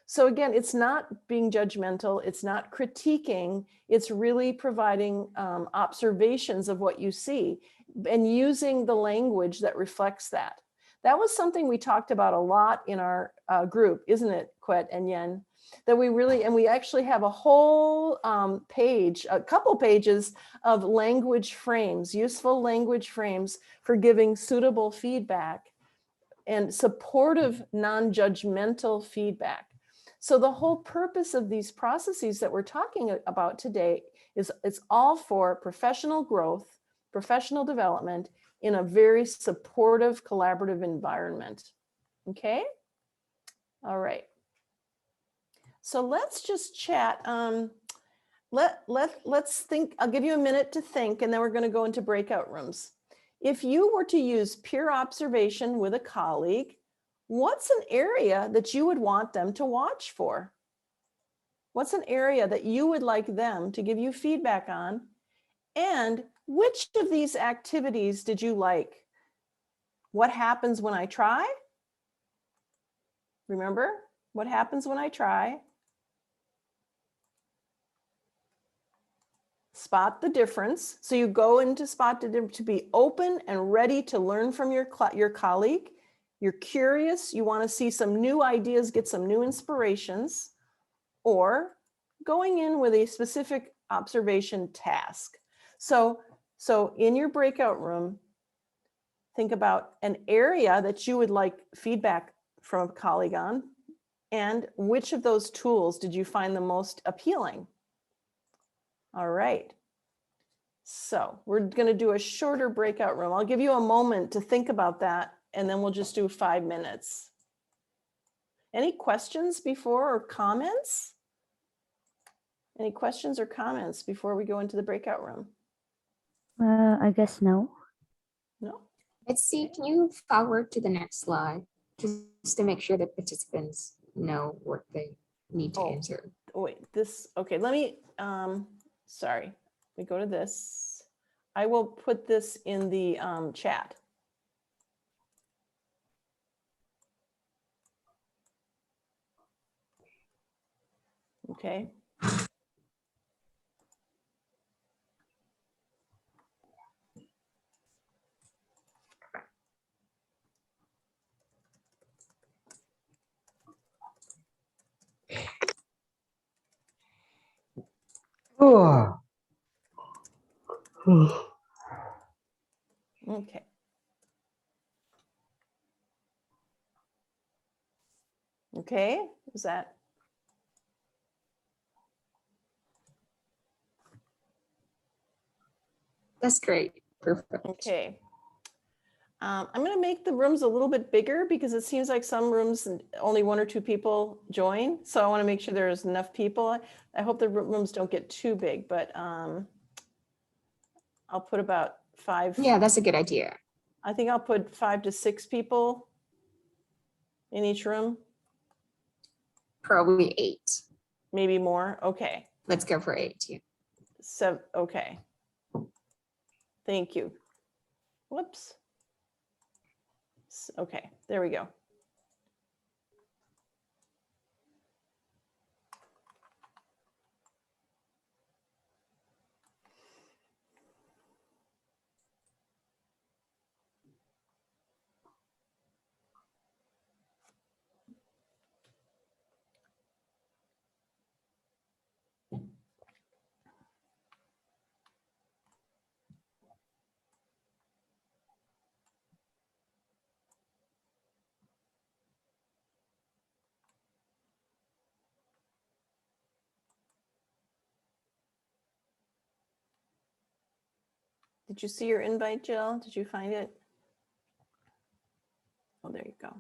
Speaker 1: So again, it's not being judgmental, it's not critiquing, it's really providing observations of what you see and using the language that reflects that. That was something we talked about a lot in our group, isn't it, Quyet and Nguyen? That we actually have a whole page, a couple pages of language frames, useful language frames for giving suitable feedback and supportive, non-judgmental feedback. So the whole purpose of these processes that we're talking about today is it's all for professional growth, professional development in a very supportive, collaborative environment. Okay? All right. So let's just chat. Let's think. I'll give you a minute to think, and then we're going to go into breakout rooms. If you were to use peer observation with a colleague, what's an area that you would want them to watch for? What's an area that you would like them to give you feedback on? And which of these activities did you like? What happens when I try? Remember, what happens when I try? Spot the difference. So you go into spot the difference to be open and ready to learn from your colleague. You're curious, you want to see some new ideas, get some new inspirations, or going in with a specific observation task. So in your breakout room, think about an area that you would like feedback from a colleague on, and which of those tools did you find the most appealing? All right. So we're going to do a shorter breakout room. I'll give you a moment to think about that, and then we'll just do 5 minutes. Any questions before or comments? Any questions or comments before we go into the breakout room?
Speaker 11: I guess no.
Speaker 1: No?
Speaker 4: Let's see, can you forward to the next slide just to make sure that participants know what they need to answer?
Speaker 1: Oh, wait, okay, let me, sorry, we go to this. I will put this in the chat. Okay. Okay. Okay, is that?
Speaker 4: That's great. Perfect.
Speaker 1: Okay. I'm going to make the rooms a little bit bigger because it seems like some rooms only 1 or 2 people join. So I want to make sure there's enough people. I hope the rooms don't get too big, but I'll put about 5.
Speaker 4: Yeah, that's a good idea.
Speaker 1: I think I'll put 5 to 6 people in each room.
Speaker 4: Probably 8.
Speaker 1: Maybe more. Okay.
Speaker 4: Let's go for 8. Yeah.
Speaker 1: So, okay. Thank you. Whoops. Okay, there we go. Did you see your invite, Jill? Did you find it? Oh, there you go.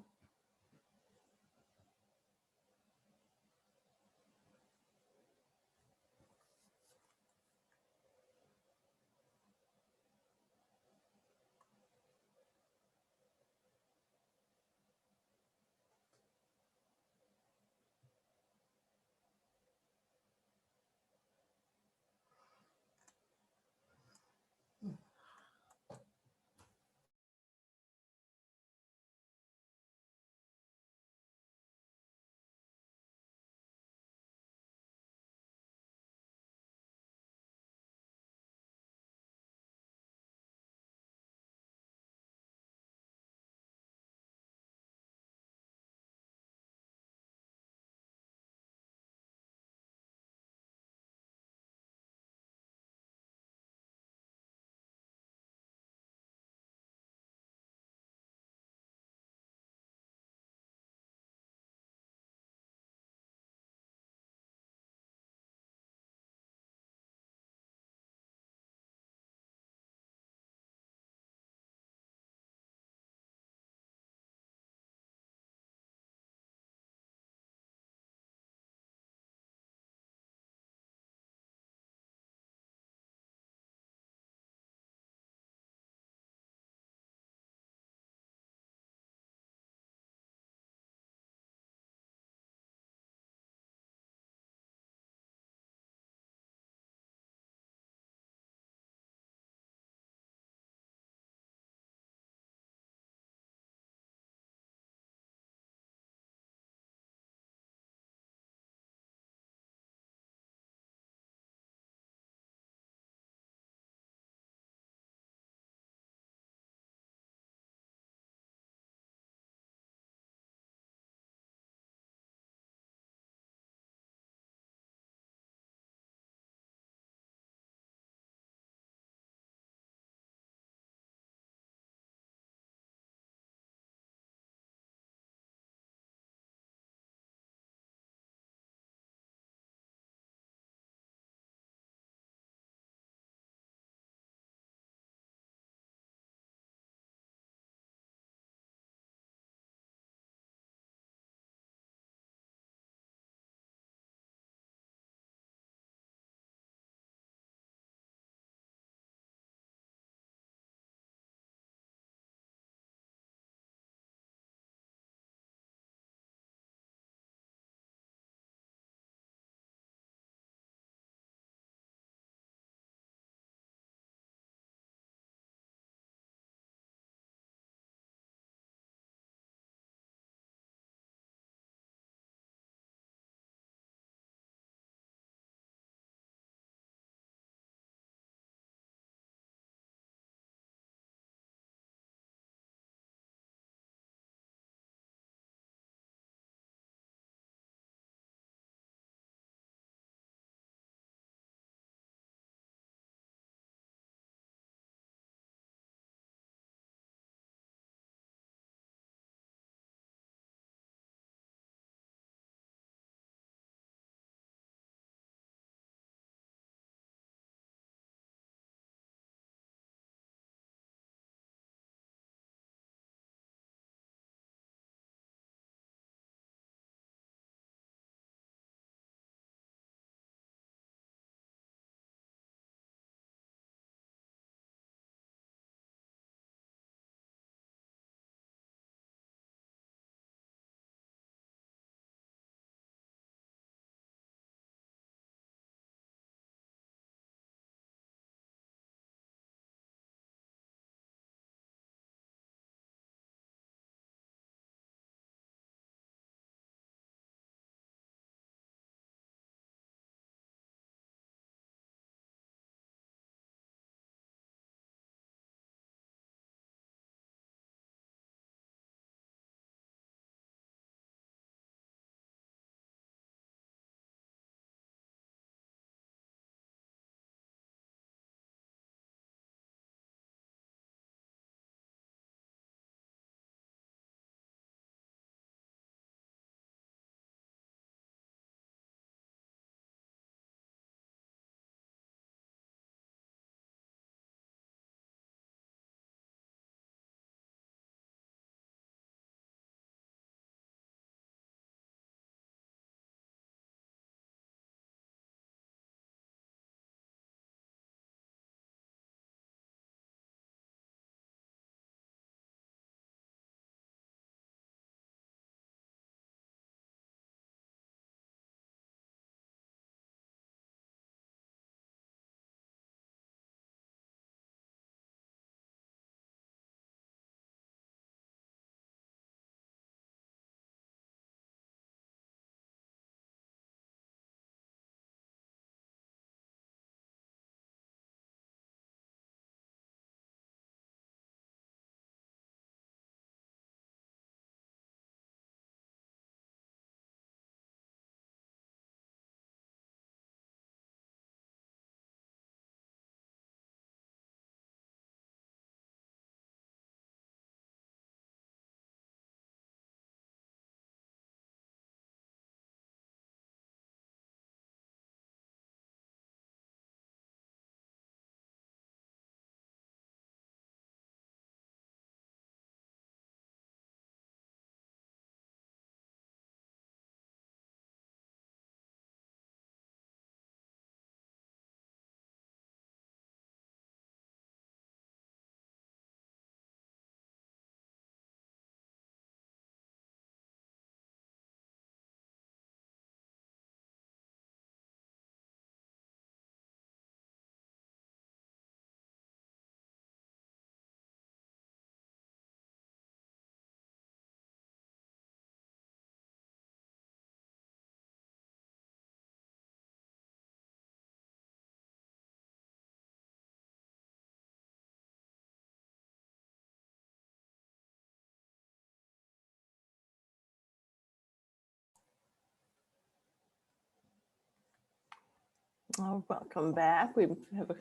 Speaker 1: Oh, welcome back. We have a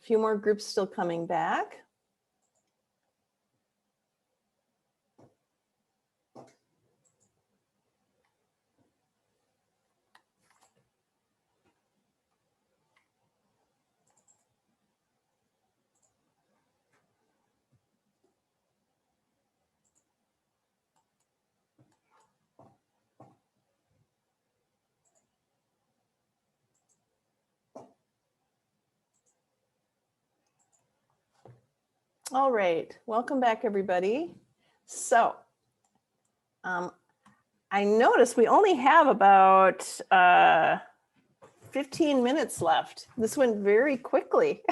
Speaker 1: few more groups still coming back. All right, welcome back, everybody. So I noticed we only have about 15 minutes left. This went very quickly.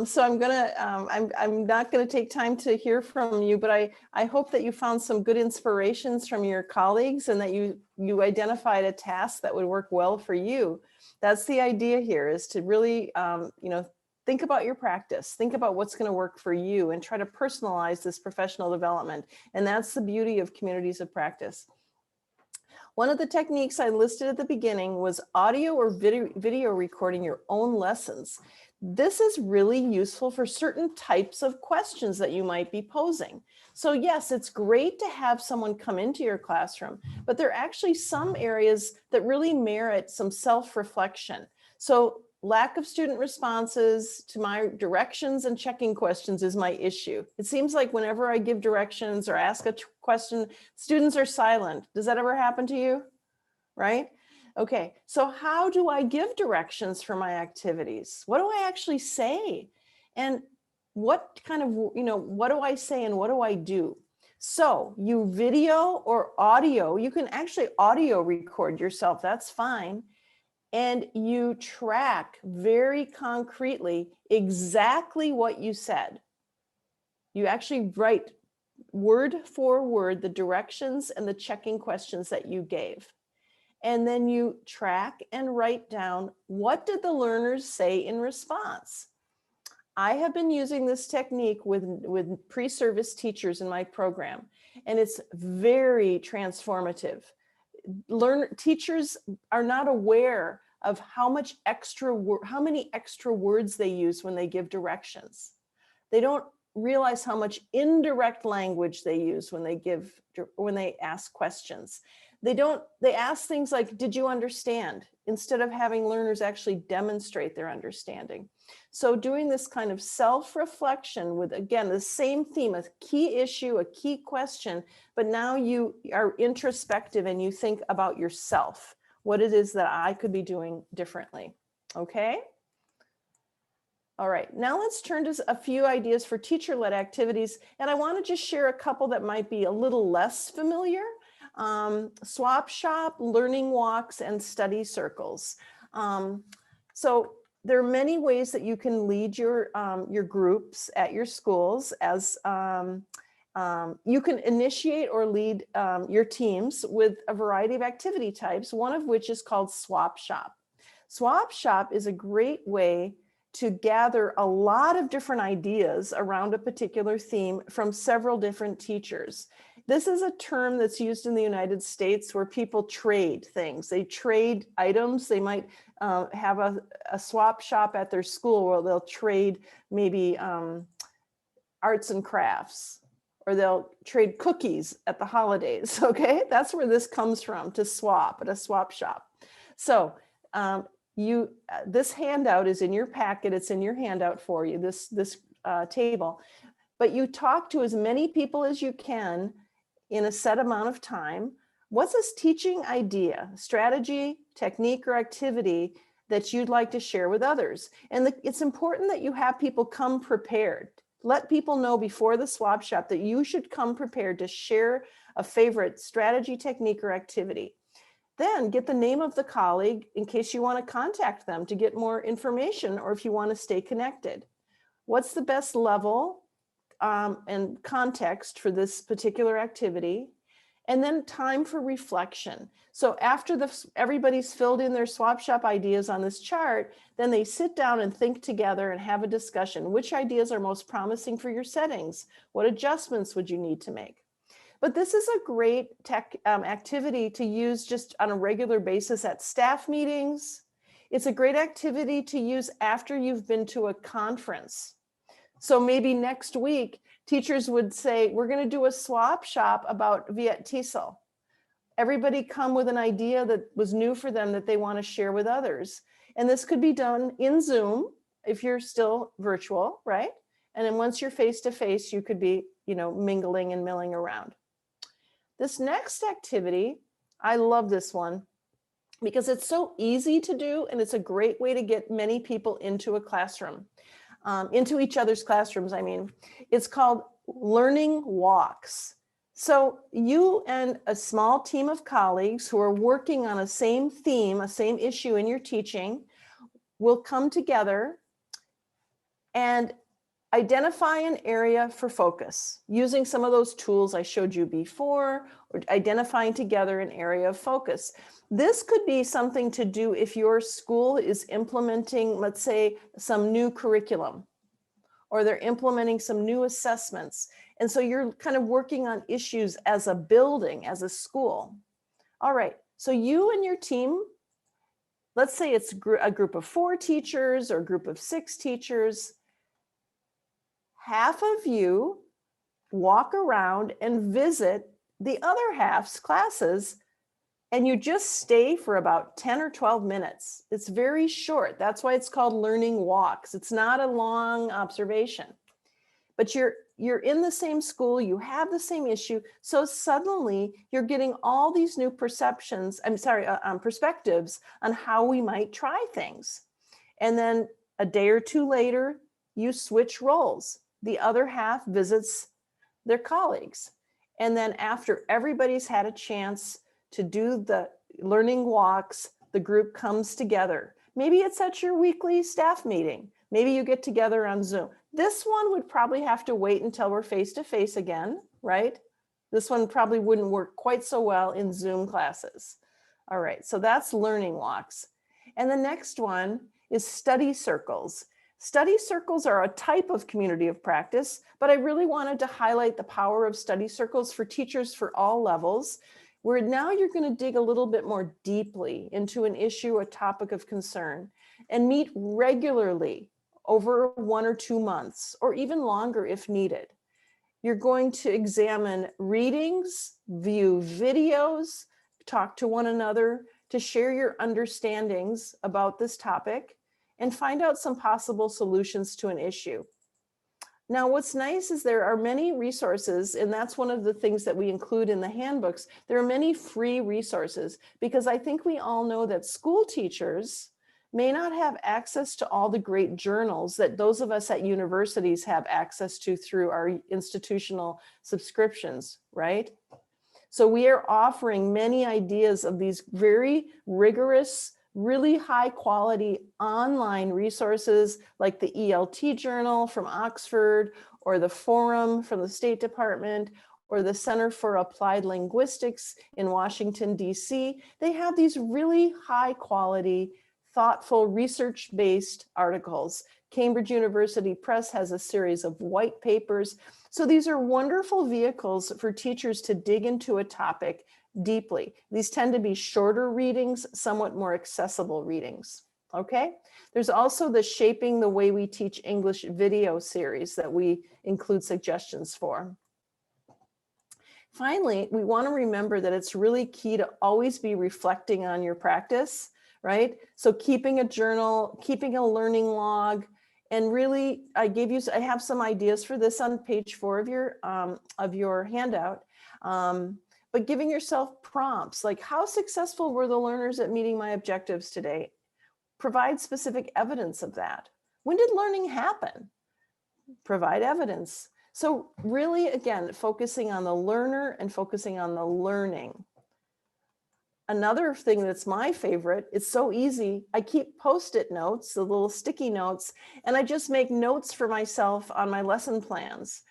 Speaker 1: So I'm not gonna take time to hear from you, but I hope that you found some good inspirations from your colleagues and that you identified a task that would work well for you. That's the idea here, is to really, think about your practice, think about what's going to work for you, and try to personalize this professional development. And that's the beauty of communities of practice. One of the techniques I listed at the beginning was audio or video recording your own lessons. This is really useful for certain types of questions that you might be posing. So yes, it's great to have someone come into your classroom, but there are actually some areas that really merit some self-reflection. So lack of student responses to my directions and checking questions is my issue. It seems like whenever I give directions or ask a question, students are silent. Does that ever happen to you? Right? Okay, so how do I give directions for my activities? What do I actually say? And what kind of, what do I say and what do I do? So you video or audio, you can actually audio record yourself, that's fine. And you track very concretely exactly what you said. You actually write word for word the directions and the checking questions that you gave. And then you track and write down, what did the learners say in response? I have been using this technique with pre-service teachers in my program, and it's very transformative. Teachers are not aware of how many extra words they use when they give directions. They don't realize how much indirect language they use when they ask questions. They ask things like, did you understand? Instead of having learners actually demonstrate their understanding. So doing this kind of self-reflection with, again, the same theme, a key issue, a key question, but now you are introspective and you think about yourself, what it is that I could be doing differently, okay? All right, now let's turn to a few ideas for teacher-led activities. And I want to just share a couple that might be a little less familiar. Swap shop, learning walks, and study circles. So there are many ways that you can lead your groups at your schools. As you can initiate or lead your teams with a variety of activity types, one of which is called swap shop. Swap shop is a great way to gather a lot of different ideas around a particular theme from several different teachers. This is a term that's used in the United States where people trade things. They trade items. They might have a swap shop at their school where they'll trade maybe arts and crafts, or they'll trade cookies at the holidays, okay? That's where this comes from, to swap at a swap shop. So this handout is in your packet. It's in your handout for you, this table. But you talk to as many people as you can in a set amount of time. What's this teaching idea, strategy, technique, or activity that you'd like to share with others? And it's important that you have people come prepared. Let people know before the swap shop that you should come prepared to share a favorite strategy, technique, or activity. Then get the name of the colleague in case you want to contact them to get more information, or if you want to stay connected. What's the best level and context for this particular activity? And then time for reflection. So after everybody's filled in their swap shop ideas on this chart, then they sit down and think together and have a discussion. Which ideas are most promising for your settings? What adjustments would you need to make? But this is a great tech activity to use just on a regular basis at staff meetings. It's a great activity to use after you've been to a conference. So maybe next week, teachers would say, we're going to do a swap shop about Viet TESOL. Everybody come with an idea that was new for them that they want to share with others. And this could be done in Zoom if you're still virtual, right? And then once you're face to face, you could be, mingling and milling around. This next activity, I love this one because it's so easy to do and it's a great way to get many people into a classroom, into each other's classrooms, I mean. It's called learning walks. So you and a small team of colleagues who are working on a same theme, a same issue in your teaching, will come together and identify an area for focus using some of those tools I showed you before, or identifying together an area of focus. This could be something to do if your school is implementing, let's say, some new curriculum, or they're implementing some new assessments. And so you're kind of working on issues as a building, as a school. All right, so you and your team, let's say it's a group of 4 teachers or a group of 6 teachers. Half of you walk around and visit the other half's classes, and you just stay for about 10 or 12 minutes. It's very short. That's why it's called learning walks. It's not a long observation, but you're in the same school, you have the same issue. So suddenly you're getting all these new perspectives on how we might try things. And then a day or 2 later, you switch roles. The other half visits their colleagues. And then after everybody's had a chance to do the learning walks, the group comes together. Maybe it's at your weekly staff meeting. Maybe you get together on Zoom. This one would probably have to wait until we're face to face again, right? This one probably wouldn't work quite so well in Zoom classes. All right, so that's learning walks. And the next one is study circles. Study circles are a type of community of practice, but I really wanted to highlight the power of study circles for teachers for all levels, where now you're going to dig a little bit more deeply into an issue, a topic of concern, and meet regularly over 1 or 2 months, or even longer if needed. You're going to examine readings, view videos, talk to one another to share your understandings about this topic, and find out some possible solutions to an issue. Now, what's nice is there are many resources, and that's one of the things that we include in the handbooks. There are many free resources because I think we all know that school teachers may not have access to all the great journals that those of us at universities have access to through our institutional subscriptions, right? So we are offering many ideas of these very rigorous, really high quality online resources like the ELT journal from Oxford, or the Forum from the State Department, or the Center for Applied Linguistics in Washington, DC. They have these really high quality, thoughtful, research-based articles. Cambridge University Press has a series of white papers. So these are wonderful vehicles for teachers to dig into a topic deeply. These tend to be shorter readings, somewhat more accessible readings, okay? There's also the Shaping the Way We Teach English video series that we include suggestions for. Finally, we want to remember that it's really key to always be reflecting on your practice, right? So keeping a journal, keeping a learning log, and really, I have some ideas for this on page 4 of your handout. But giving yourself prompts like, how successful were the learners at meeting my objectives today? Provide specific evidence of that. When did learning happen? Provide evidence. So really, again, focusing on the learner and focusing on the learning. Another thing that's my favorite, it's so easy. I keep Post-it notes, the little sticky notes, and I just make notes for myself on my lesson plans.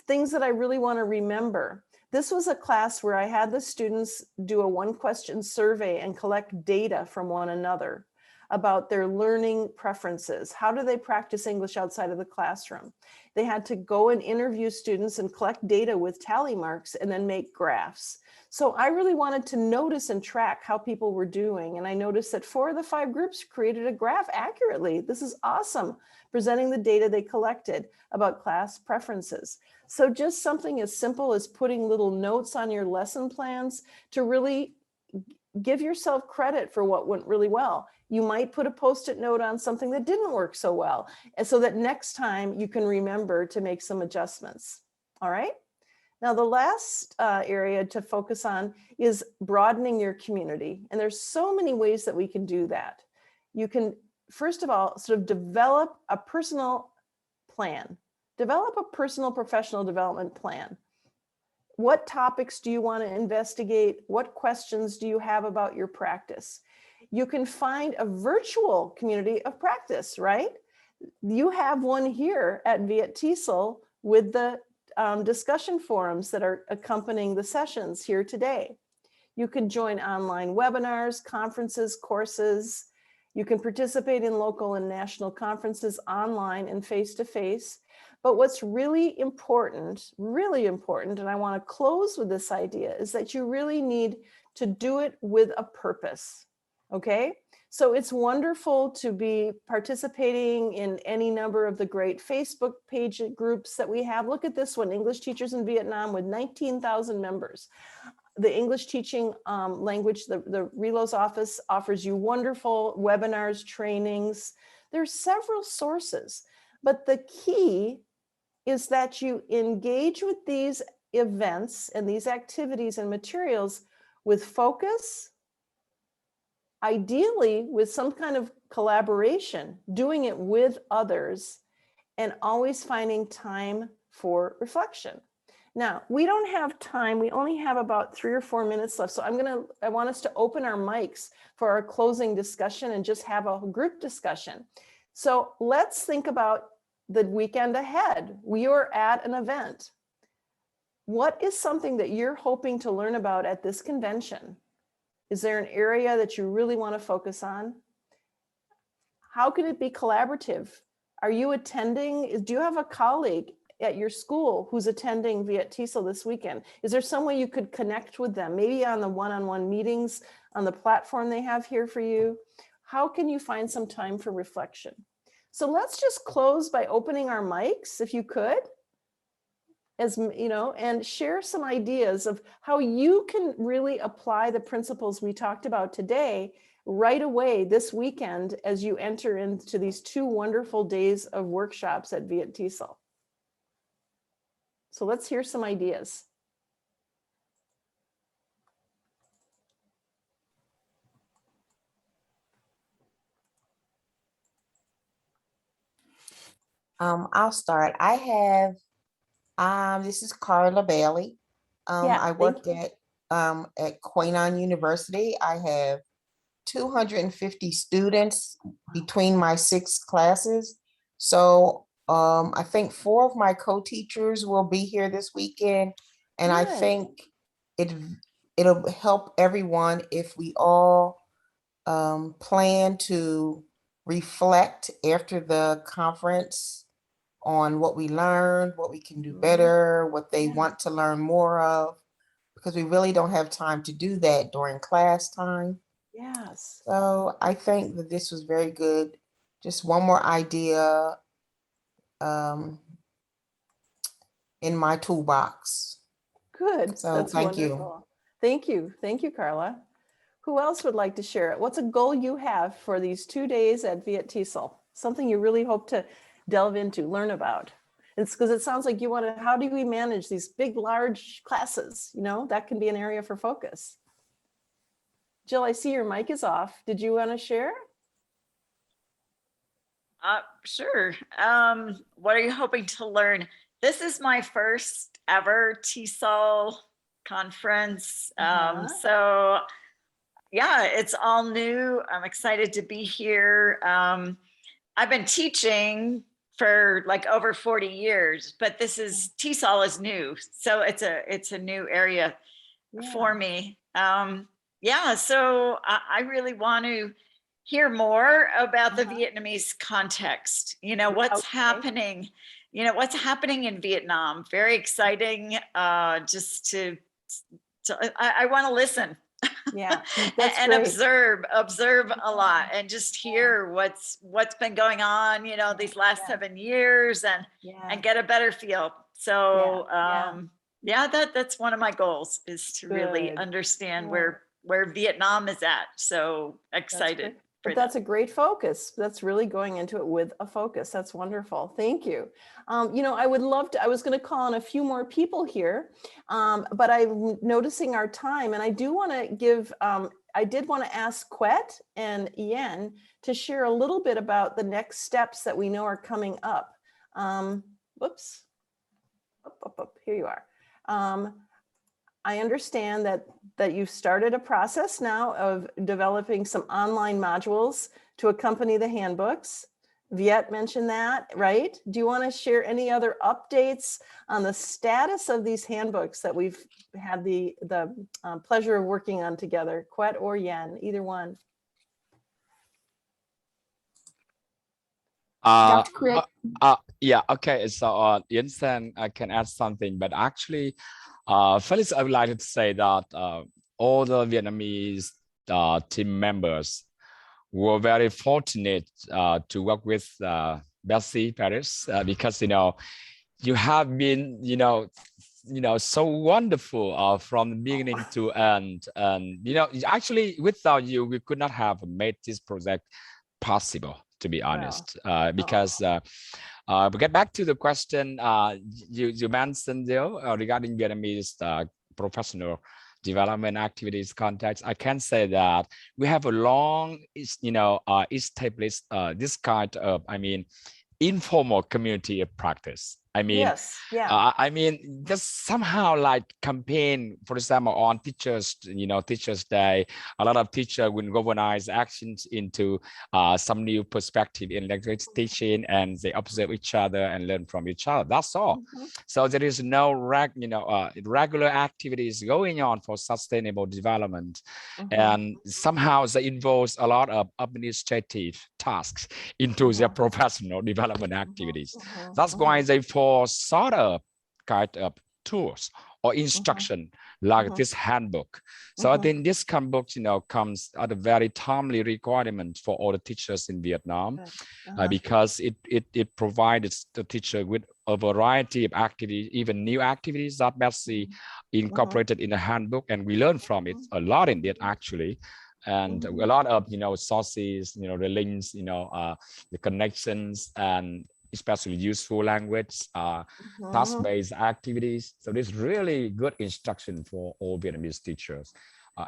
Speaker 1: Things that I really want to remember. This was a class where I had the students do a 1-question survey and collect data from one another. about their learning preferences. How do they practice English outside of the classroom? They had to go and interview students and collect data with tally marks and then make graphs. So I really wanted to notice and track how people were doing. And I noticed that 4 of the 5 groups created a graph accurately. This is awesome, presenting the data they collected about class preferences. So just something as simple as putting little notes on your lesson plans to really give yourself credit for what went really well. You might put a Post-it note on something that didn't work so well, and so that next time you can remember to make some adjustments. All right. Now, the last area to focus on is broadening your community. And there's so many ways that we can do that. You can, first of all, sort of develop a personal plan. Develop a personal professional development plan. What topics do you want to investigate? What questions do you have about your practice? You can find a virtual community of practice, right? You have one here at Viet TESOL with the discussion forums that are accompanying the sessions here today. You can join online webinars, conferences, courses. You can participate in local and national conferences online and face-to-face. But what's really important, and I want to close with this idea, is that you really need to do it with a purpose, okay? So it's wonderful to be participating in any number of the great Facebook page groups that we have. Look at this one, English Teachers in Vietnam, with 19,000 members. The English teaching language, the Relo's office offers you wonderful webinars, trainings. There's several sources, but the key is that you engage with these events and these activities and materials with focus, ideally with some kind of collaboration, doing it with others, and always finding time for reflection. Now, we don't have time. We only have about 3 or 4 minutes left. So I want us to open our mics for our closing discussion and just have a group discussion. So let's think about the weekend ahead. We are at an event. What is something that you're hoping to learn about at this convention? Is there an area that you really want to focus on? How can it be collaborative? Are you attending? Do you have a colleague at your school who's attending Viet TESOL this weekend? Is there some way you could connect with them? Maybe on the one-on-one meetings on the platform they have here for you? How can you find some time for reflection? So let's just close by opening our mics, if you could, as you know, and share some ideas of how you can really apply the principles we talked about today right away this weekend as you enter into these 2 wonderful days of workshops at Viet TESOL. So let's hear some ideas.
Speaker 12: I'll start. I have, this is Carla Bailey. I work at Quyet Nguyen University. I have 250 students between my 6 classes. So I think 4 of my co-teachers will be here this weekend. And I think it'll help everyone if we all plan to reflect after the conference on what we learned, what we can do better, what they want to learn more of, because we really don't have time to do that during class time.
Speaker 1: Yes.
Speaker 12: So I think that this was very good. Just one more idea in my toolbox.
Speaker 1: Good.
Speaker 12: So
Speaker 1: That's
Speaker 12: thank
Speaker 1: wonderful. Thank you. Thank you, Carla. Who else would like to share it? What's a goal you have for these 2 days at Viet TESOL? Something you really hope to delve into, learn about. It's because it sounds like you want to, how do we manage these big, large classes? You know, that can be an area for focus. Jill, I see your mic is off. Did you want to share?
Speaker 9: Sure. What are you hoping to learn? This is my first ever TESOL conference. So yeah, it's all new. I'm excited to be here. I've been teaching for like over 40 years, but this is TESOL is new. So it's a new area for me. Yeah, so I really want to hear more about the Vietnamese context. You know, what's happening, what's happening in Vietnam. Very exciting. Just I want to listen.
Speaker 1: Yeah,
Speaker 9: and observe a lot and just hear what's been going on, these last 7 years and get a better feel. So that's one of my goals, is to really understand where Vietnam is at. So excited.
Speaker 1: But that's a great focus. That's really going into it with a focus. That's wonderful. Thank you. I would love to, I was going to call on a few more people here, but I'm noticing our time, and I do want to give, I did want to ask Quyet and Nguyen to share a little bit about the next steps that we know are coming up. Whoops. Up. Here you are. I understand that you've started a process now of developing some online modules to accompany the handbooks. Viet mentioned that, right? Do you want to share any other updates on the status of these handbooks that we've had the pleasure of working on together? Quyet or Nguyen, either one.
Speaker 5: Yeah, okay. So Yến Sang, I can add something, but actually, first I would like to say that all the Vietnamese team members were very fortunate to work with Betsy Parrish because you have been so wonderful from the beginning to end, and actually without you we could not have made this project possible, to be honest. Because we get back to the question you mentioned there regarding Vietnamese professional development activities context. I can say that we have a long, established this kind of, informal community of practice.
Speaker 1: Yes, yeah.
Speaker 5: Just somehow like campaign, for example, on Teachers Day, a lot of teachers will organize actions into some new perspective in language teaching, and they observe each other and learn from each other. That's all. So there is no regular activities going on for sustainable development, and somehow they involves a lot of administrative tasks into their professional development activities. That's why they for sort of kind of tools or instruction like this handbook. So I think this handbook, comes at a very timely requirement for all the teachers in Vietnam, because it provides the teacher with a variety of activities, even new activities that Betsy incorporated in the handbook, and we learn from it a lot in it actually. And a lot of sources, the links, the connections, and especially useful language, task-based activities. So this really good instruction for all Vietnamese teachers,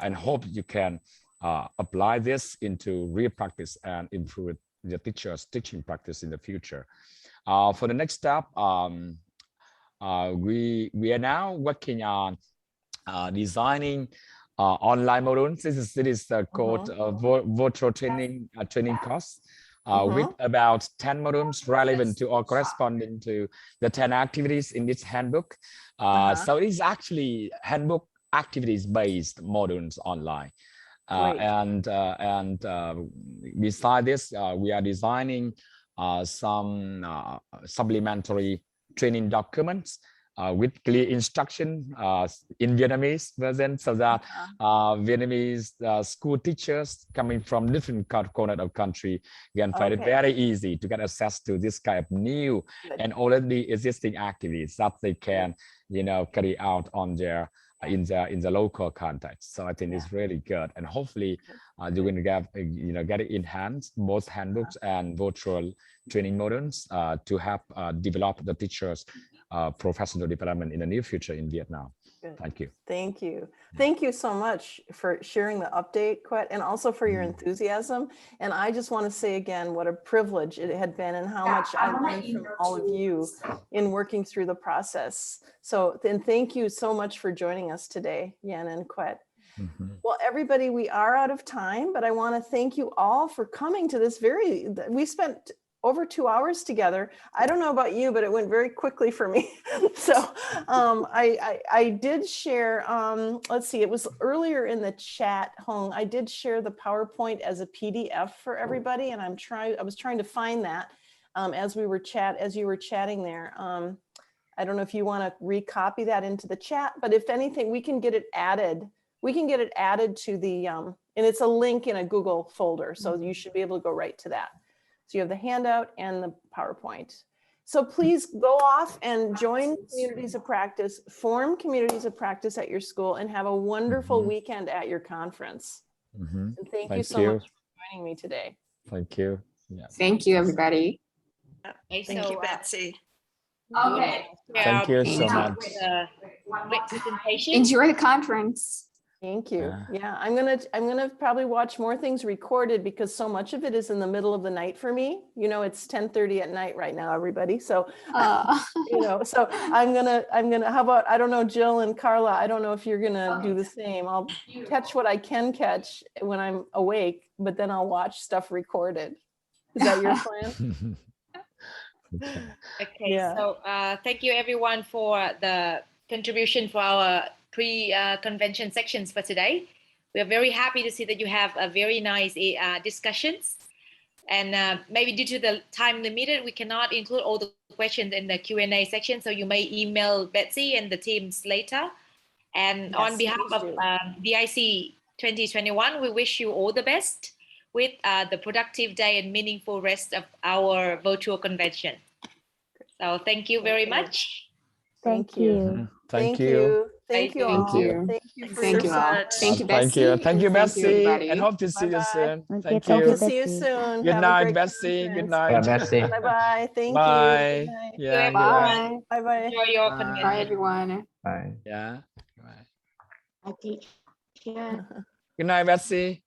Speaker 5: and hope you can apply this into real practice and improve the teachers' teaching practice in the future. For the next step, we are now working on designing online modules. This is called virtual training course. With about 10 modules relevant to or corresponding to the 10 activities in this handbook. So it is actually handbook activities based modules online. And beside this, we are designing some supplementary training documents with clear instruction in Vietnamese version, so that Vietnamese school teachers coming from different corners of country can find it very easy to get access to this kind of new and already existing activities that they can, carry out on their in the local context. So I think it's really good, and hopefully you're going to get it in hands, both handbooks and virtual training modules to help develop the teachers' professional development in the near future in Vietnam.
Speaker 1: Good.
Speaker 5: Thank you.
Speaker 1: Thank you. Thank you so much for sharing the update, Quyet, and also for your enthusiasm. And I just want to say again, what a privilege it had been, and how much I learned from all of you in working through the process. So then thank you so much for joining us today, Nguyen and Quyet. Well, everybody, we are out of time, but I want to thank you all for coming to this we spent over 2 hours together. I don't know about you, but it went very quickly for me. So I did share, let's see, it was earlier in the chat, Hong, I did share the PowerPoint as a PDF for everybody, and I was trying to find that as you were chatting there. I don't know if you want to recopy that into the chat, but if anything, we can get it added. We can get it added to the, and it's a link in a Google folder, so you should be able to go right to that. So you have the handout and the PowerPoint. So please go off and join communities of practice, form communities of practice at your school, and have a wonderful weekend at your conference. And thank you so much for joining me today.
Speaker 5: Thank you. Yeah.
Speaker 4: Thank you, everybody.
Speaker 2: Okay,
Speaker 9: Thank
Speaker 2: so,
Speaker 9: you, Betsy.
Speaker 4: Okay.
Speaker 5: Thank you so much.
Speaker 2: Great presentation.
Speaker 4: Enjoy the conference.
Speaker 1: Thank you. Yeah, I'm gonna probably watch more things recorded because so much of it is in the middle of the night for me. You know, it's 10:30 at night right now, everybody. So, you know, so I'm gonna. How about, I don't know, Jill and Carla. I don't know if you're gonna do the same. I'll catch what I can catch when I'm awake, but then I'll watch stuff recorded. Is that your plan?
Speaker 2: Okay, so thank you everyone for the contribution for our pre-convention sections for today. We are very happy to see that you have a very nice discussions, and maybe due to the time limited, we cannot include all the questions in the Q&A section, so you may email Betsy and the teams later. And on behalf of DIC 2021, we wish you all the best with the productive day and meaningful rest of our virtual convention. So thank you very much.
Speaker 11: Thank you.
Speaker 1: Thank you. Thank you all.
Speaker 4: Thank you.
Speaker 1: Thank you for
Speaker 4: Thank
Speaker 1: your
Speaker 4: you all.
Speaker 1: support.
Speaker 4: Thank you, Betsy.
Speaker 5: Thank you, Betsy, and hope to see you
Speaker 1: Bye-bye.
Speaker 5: soon.
Speaker 11: Okay,
Speaker 5: Thank
Speaker 11: thank
Speaker 5: you.
Speaker 11: you,
Speaker 1: See you
Speaker 11: Betsy.
Speaker 1: soon.
Speaker 5: Good
Speaker 1: Have a
Speaker 5: night,
Speaker 1: great
Speaker 5: Betsy. Good
Speaker 1: conference.
Speaker 5: night.
Speaker 3: Bye, Betsy.
Speaker 1: Bye-bye. Thank
Speaker 5: Bye.
Speaker 1: you. Good night.
Speaker 5: Yeah.
Speaker 4: Bye.
Speaker 1: Bye-bye.
Speaker 2: Enjoy your
Speaker 5: Bye.
Speaker 2: convention.
Speaker 4: Bye, everyone.
Speaker 3: Bye.
Speaker 5: Yeah. Bye.
Speaker 11: Okay. Yeah.
Speaker 5: Good night, Betsy.